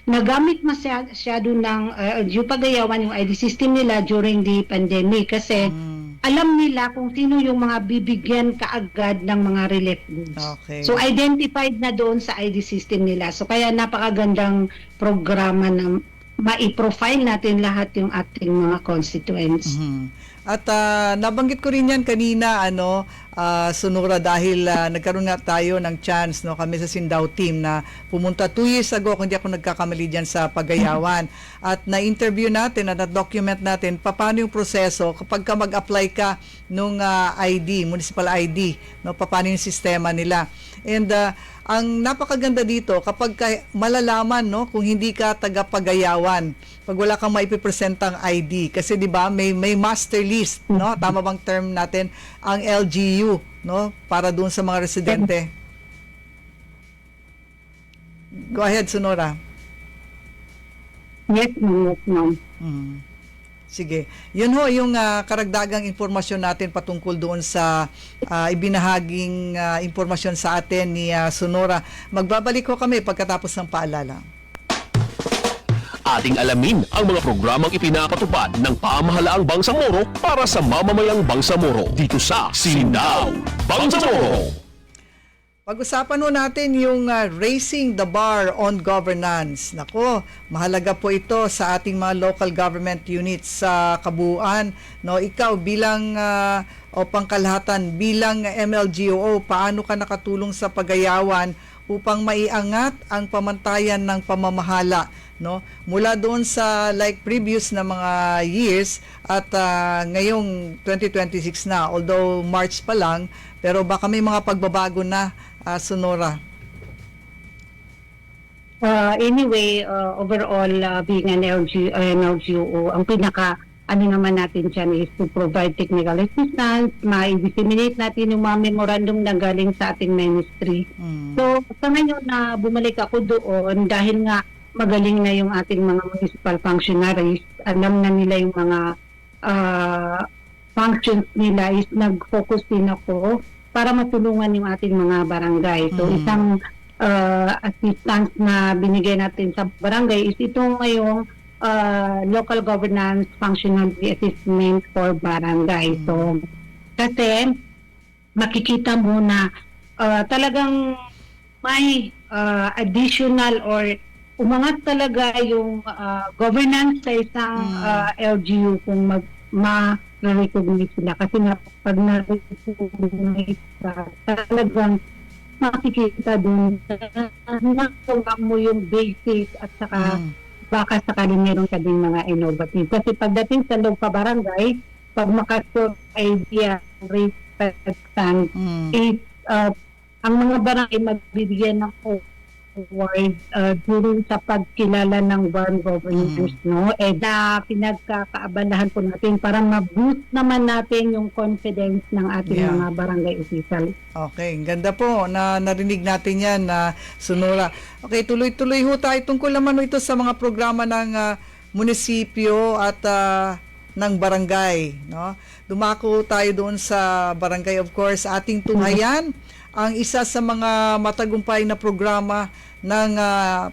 nagamit masyado ng yung Pagayawan yung ID system nila during the pandemic kasi alam nila kung sino yung mga bibigyan kaagad ng mga relief goods.
Okay.
So identified na doon sa ID system nila. So kaya napakagandang programa na ma-profile natin lahat yung ating mga constituents.
At nabanggit ko rin yan kanina, Sonora, dahil nagkaroon nga tayo ng chance, no, kami sa Sindao team na pumunta 2 years ago, kung di ako nagkakamali dyan sa Pagayawan. At na-interview natin at na-document natin paano yung proseso kapag ka mag-apply ka nung ID, municipal ID, no, paano yung sistema nila. And ang napakaganda dito, kapag malalaman, no, kung hindi ka taga Pagayawan, pag wala kang maipipresentang ID, kasi 'di ba may master list, no? Tama bang term natin ang LGU, no, para doon sa mga residente? Go ahead, Sonora.
Yes, ma'am.
Sige. Yun ho yung karagdagang impormasyon natin patungkol doon sa ibinahaging impormasyon sa atin ni Sonora. Magbabalik ko kami pagkatapos ng paalala.
Ating alamin ang mga programang ipinapatupad ng pamahalaang Bangsamoro para sa mamamayang Bangsamoro dito sa Sindao, Bangsamoro.
Pag-usapan ho natin yung raising the bar on governance. Nako, mahalaga po ito sa ating mga local government units sa kabuuan. No, ikaw bilang o pangkalahatan bilang MLGO, paano ka nakatulong sa Pagayawan upang maiangat ang pamantayan ng pamamahala, no? Mula doon sa like previous na mga years at ngayong 2026 na, although March pa lang, pero baka may mga pagbabago na, Sonora.
Anyway, overall, being an LGU, ang pinaka naman natin dyan is to provide technical assistance, ma-disseminate natin yung mga memorandum na galing sa ating ministry. So, sa ngayon na bumalik ako doon, dahil nga magaling na yung ating mga municipal functionaries, alam na nila yung mga functions nila, is nag-focus din ako para matulungan yung ating mga barangay. So, isang assistance na binigay natin sa barangay is itong ngayong local governance functionality assessment for barangay. So, kasi makikita mo na talagang may additional or umangat talaga yung governance sa isang LGU kung ma-recognize sila. Kasi nga, pag na-recognize ka, talagang makikita din na mo yung basic at saka baka sakali meron ka din mga innovative. Kasi pagdating sa loob pa barangay, pag makasure idea, rate, stand, ang mga barangay magbibigyan ng award during sa pagkilala ng barn governors, no? Na pinagkakaabalahan po natin para ma-boost naman natin yung confidence ng ating mga barangay officials.
Okay, ganda po na narinig natin yan na Sonora. Okay, tuloy-tuloy ho tayo tungkol naman ito sa mga programa ng munisipyo at ng barangay, no? Dumako tayo doon sa barangay, of course, ating tunghayan ang isa sa mga matagumpay na programa ng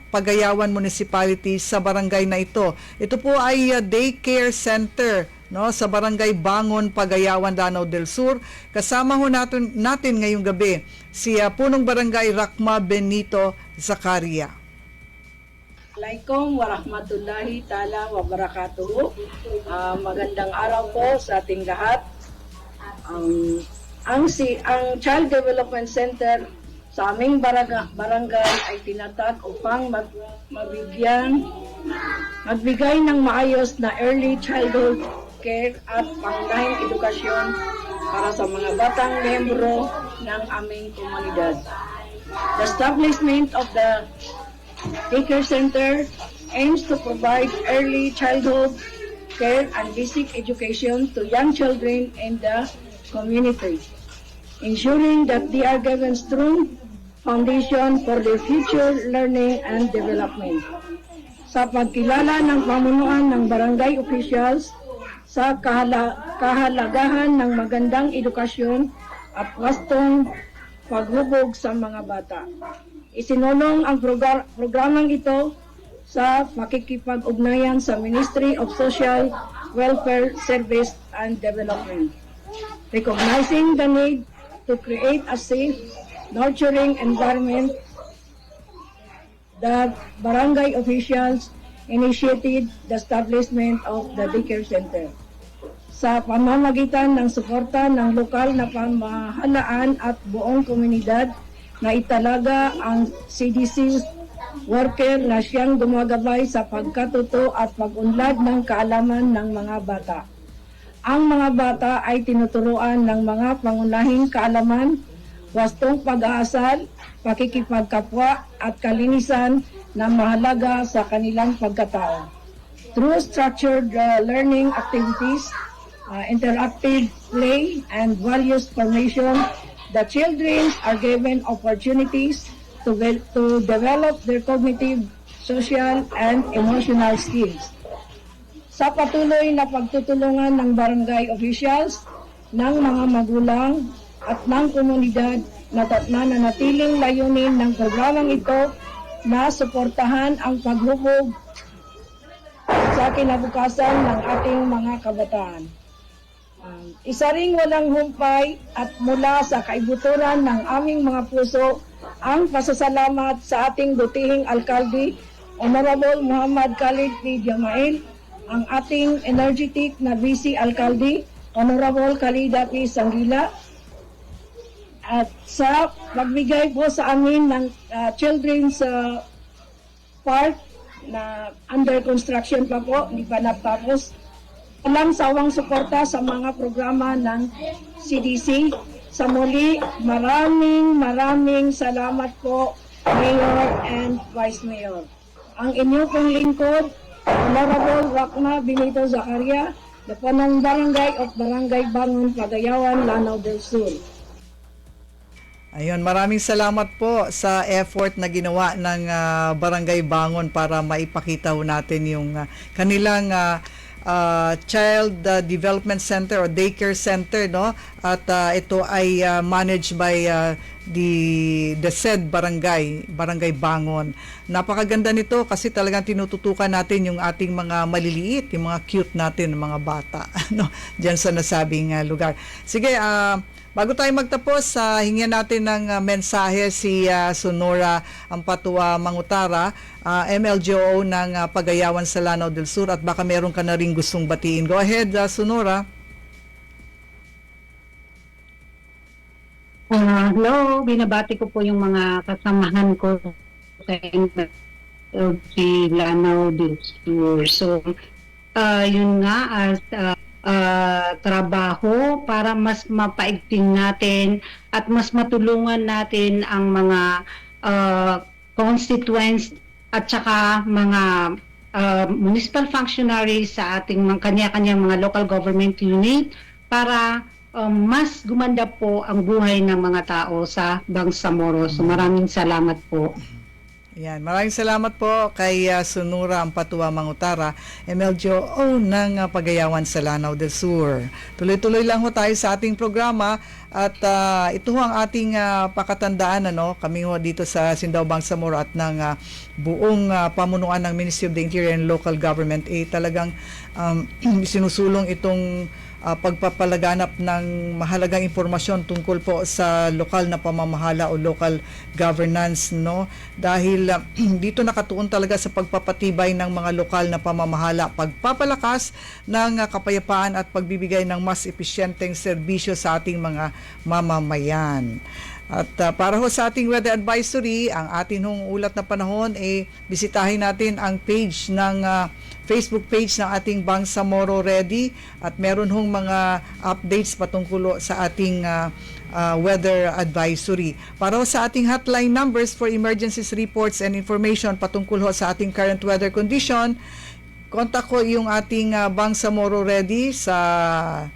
Pagayawan Municipality sa barangay na ito. Ito po ay daycare center, no, sa barangay Bangon, Pagayawan, Danau del Sur. Kasama ho natin ngayong gabi si punong barangay Rakma Benito Zacaria.
Assalamualaikum warahmatullahi ta'ala wabarakatuh. Magandang araw po sa ating lahat. Ang Child Development Center sa aming barangay ay tinatag upang magbigay ng maayos na early childhood care at pangunahing edukasyon para sa mga batang miyembro ng aming komunidad. The establishment of the daycare center aims to provide early childhood care and basic education to young children in the community, ensuring that they are given strong foundation for their future learning and development. Sa pagkilala ng pamunuan ng barangay officials sa kahalagahan ng magandang edukasyon at wastong paghubog sa mga bata. Isinulong ang programang ito sa pakikipag-ugnayan sa Ministry of Social Welfare Service and Development, recognizing the need to create a safe, nurturing environment. The barangay officials initiated the establishment of the daycare center sa pamamagitan ng suporta ng lokal na pamahalaan at buong komunidad na italaga ang CDC worker na siyang gumagabay sa pagkatuto at pag-unlad ng kaalaman ng mga bata. Ang mga bata ay tinuturuan ng mga pangunahing kaalaman, wastong pag-aasal, pakikipagkapwa at kalinisan na mahalaga sa kanilang pagkatao. Through structured learning activities, interactive play, and values formation, the children are given opportunities to develop their cognitive, social, and emotional skills. Sa patuloy na pagtutulungan ng barangay officials, ng mga magulang, at ng komunidad na nanatiling layunin ng programang ito na suportahan ang paghubog sa kinabukasan ng ating mga kabataan. Isa ring walang humpay at mula sa kaibuturan ng aming mga puso ang pasasalamat sa ating butihing alkalde, Honorable Muhammad Khalid P. Jamail, ang ating energetic na vice alkalde, Honorable Khalida P. Sanggila, at sa pagbigay po sa amin ng children's park na under construction pa po, hindi pa natapos. Walang sawang suporta sa mga programa ng CDC. Sa muli, maraming salamat po, Mayor and Vice Mayor. Ang inyo pong lingkod, Honorable Racna Benito Zacaria, the Panang Barangay of Barangay Bangon, Pagayawan, Lanao del Sur.
Ayun, maraming salamat po sa effort na ginawa ng Barangay Bangon para maipakita ho natin yung kanilang Child Development Center o Daycare Center, no? At ito ay managed by the said Barangay Bangon. Napakaganda nito kasi talagang tinututukan natin yung ating mga maliliit, yung mga cute natin, mga bata, no? Diyan sa nasabing lugar. Sige, bago tayo magtapos, hingyan natin ng mensahe si Sonora Ampatuan Mangutara, MLGO ng Pagayawan sa Lanao del Sur, at baka meron ka na rin gustong batiin. Go ahead, Sonora.
Hello, binabati ko po yung mga kasamahan ko sa MLG Lanao del Sur. So, yun nga, as trabaho para mas mapaigting natin at mas matulungan natin ang mga constituents at saka mga municipal functionaries sa ating mga kanya-kanyang mga local government unit para mas gumanda po ang buhay ng mga tao sa Bangsamoro. So maraming salamat po.
Yan, maraming salamat po kay Sonora Ampatuan Mangutara, MLGO ng Pagayawan sa Lanao del Sur. Tuloy-tuloy lang ho tayo sa ating programa at ito ho ang ating pakatandaan, ano, kami ho dito sa Sindao Bangsamoro at ng buong pamunuan ng Ministry of the Interior and Local Government talagang sinusulong itong pagpapalaganap ng mahalagang impormasyon tungkol po sa lokal na pamamahala o local governance, no? Dahil dito nakatuon talaga sa pagpapatibay ng mga lokal na pamamahala, pagpapalakas ng kapayapaan at pagbibigay ng mas episyenteng serbisyo sa ating mga mamamayan. At para ho sa ating weather advisory, ang atin hong ulat na panahon, bisitahin natin ang page ng Facebook page ng ating Bangsamoro Ready at meron hong mga updates patungkol sa ating weather advisory. Para ho sa ating hotline numbers for emergencies reports and information patungkol ho sa ating current weather condition, kontak ko yung ating Bangsamoro Ready sa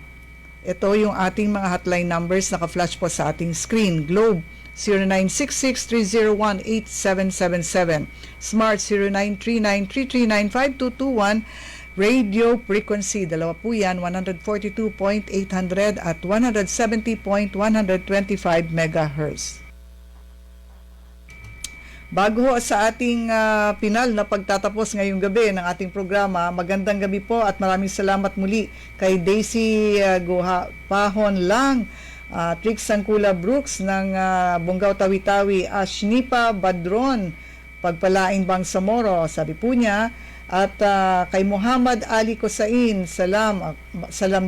ito yung ating mga hotline numbers naka-flash po sa ating screen. Globe 0966-301-8777, Smart 0939-339-5221, Radio Frequency, dalawa po yan, 142.800 at 170.125 MHz. Bago ho sa ating pinal na pagtatapos ngayong gabi ng ating programa, magandang gabi po at maraming salamat muli kay Daisy Pahon Lang, Trix Sangkula Brooks ng Bungaw Tawi-Tawi, Ashnipa Badron, Pagpalain Bangsamoro, sabi po niya, at kay Muhammad Ali Kosain, salam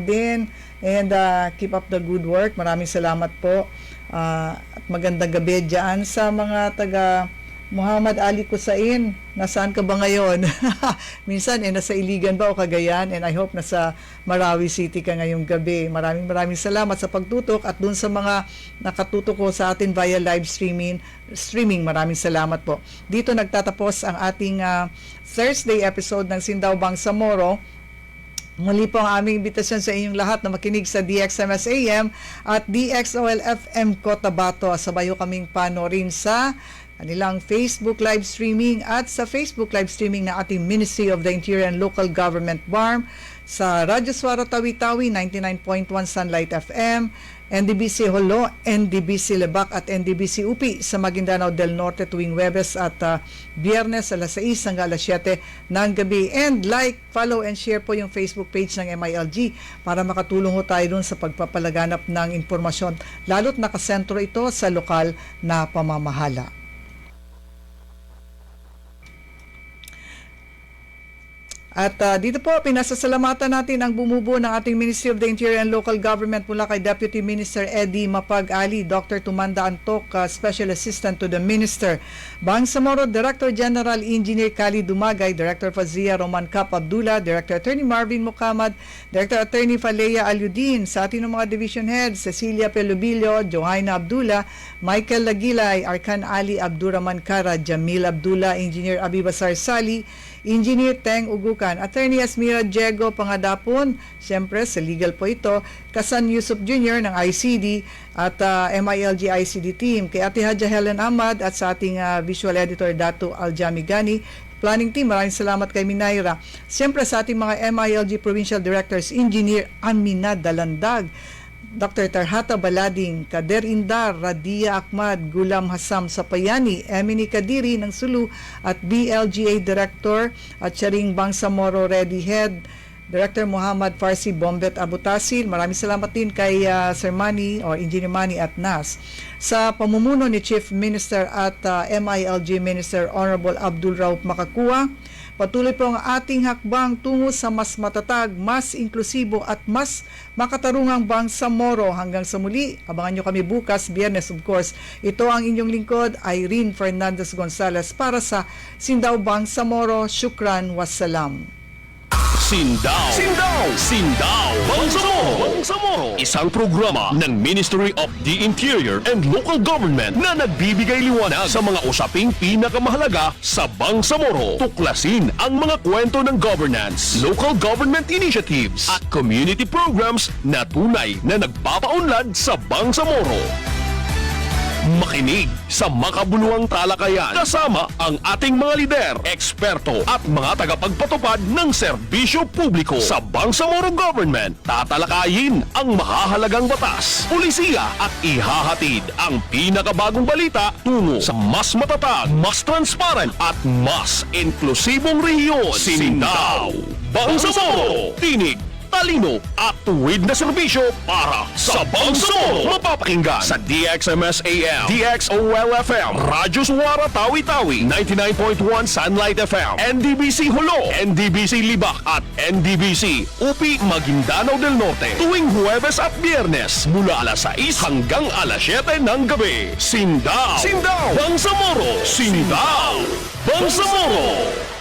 din, and keep up the good work. Maraming salamat po at magandang gabi dyan sa mga taga Muhammad Ali Kusain, nasaan ka ba ngayon? Minsan nasa Iligan ba o Cagayan, and I hope nasa Marawi City ka ngayong gabi. Maraming salamat sa pagtutok at dun sa mga nakatutok ko sa atin via live streaming, maraming salamat po. Dito nagtatapos ang ating Thursday episode ng Sindaw Bangsamoro. Muli po ang aming imbitasyon sa inyong lahat na makinig sa DXMS AM at DXOL FM Cotabato. Sabayo kaming panorin sa kanilang Facebook live streaming at sa Facebook live streaming na ating Ministry of the Interior and Local Government BARM, sa Radyo Suara Tawi-Tawi 99.1 Sunlight FM, NDBC Holo, NDBC Lebak at NDBC UPI sa Maguindanao del Norte tuwing Webes at Biyernes alas 6 hanggang alas 7 ng gabi. And like, follow and share po yung Facebook page ng MILG para makatulong ho tayo dun sa pagpapalaganap ng impormasyon, lalo't nakasentro ito sa lokal na pamamahala. At dito po, pinasasalamatan natin ang bumubuo ng ating Ministry of the Interior and Local Government mula kay Deputy Minister Eddie Mapag-Ali, Dr. Tumanda Antok, Special Assistant to the Minister, Bangsamoro Director General Engineer Kali Dumagay, Director Fazia Roman Cap Abdullah, Director Attorney Marvin Mukamad, Director Attorney Falea Alyudin, sa ating mga Division Heads, Cecilia Pelubilio, Johaina Abdullah, Michael Lagilay, Arkan Ali Abdurrahman Kara, Jamil Abdullah, Engineer Abibasar Sali, Engineer Teng Ugukan, Attorney Asmira Diego Pangadapon, siyempre sa legal po ito, Kasan Yusuf Jr. ng ICD at MILG ICD team, kay Ate Hadja Helen Ahmad at sa ating visual editor Datu Aljamigani, planning team, maraming salamat kay Minaira. Siyempre sa ating mga MILG Provincial Directors, Engineer Amina Dalandag, Dr. Tarhata Balading, Kader Indar, Radia Ahmad, Gulam Hassam Sapayani, Emily Kadiri ng Sulu at BLGA Director at Charing Bangsamoro Ready Head, Director Muhammad Farsi Bombet Abutasil. Maraming salamat din kay Sir Manny or Engineer Manny at NAS. Sa pamumuno ni Chief Minister at MILG Minister Honorable Abdul Rauf Makakua, patuloy po ang ating hakbang tungo sa mas matatag, mas inklusibo at mas makatarungang Bangsamoro. Hanggang sa muli, abangan nyo kami bukas, Biyernes of course. Ito ang inyong lingkod, Irene Fernandez Gonzalez para sa Sindaw Bangsamoro. Shukran, wassalam.
Sindaw! Sindaw! Sindaw! Bangsamoro! Isang programa ng Ministry of the Interior and Local Government na nagbibigay liwanag sa mga usaping pinakamahalaga sa Bangsamoro. Tuklasin ang mga kwento ng governance, local government initiatives at community programs na tunay na nagpapaunlad sa Bangsamoro. Makinig sa makabuluhang talakayan kasama ang ating mga lider, eksperto at mga tagapagpatupad ng serbisyo publiko sa Bangsamoro Government. Tatalakayin ang mahahalagang batas, pulisiya at ihahatid ang pinakabagong balita tungo sa mas matatag, mas transparent at mas inklusibong rehiyon. Sindaw! Bangsamoro! Tinig! talino at tuwid na serbisyo para sa Bangsamoro. Mapapakinggan sa DXMS AM, DXOL FM, Radyo Suwara Tawi-Tawi, 99.1 Sunlight FM, NDBC Hulo, NDBC Libak at NDBC UPI Maguindanao del Norte. Tuwing Huwebes at Biyernes mula alas 6 hanggang alas 7 ng gabi. Sindaw! Sindaw! Bangsamoro! Sindaw! Bangsamoro!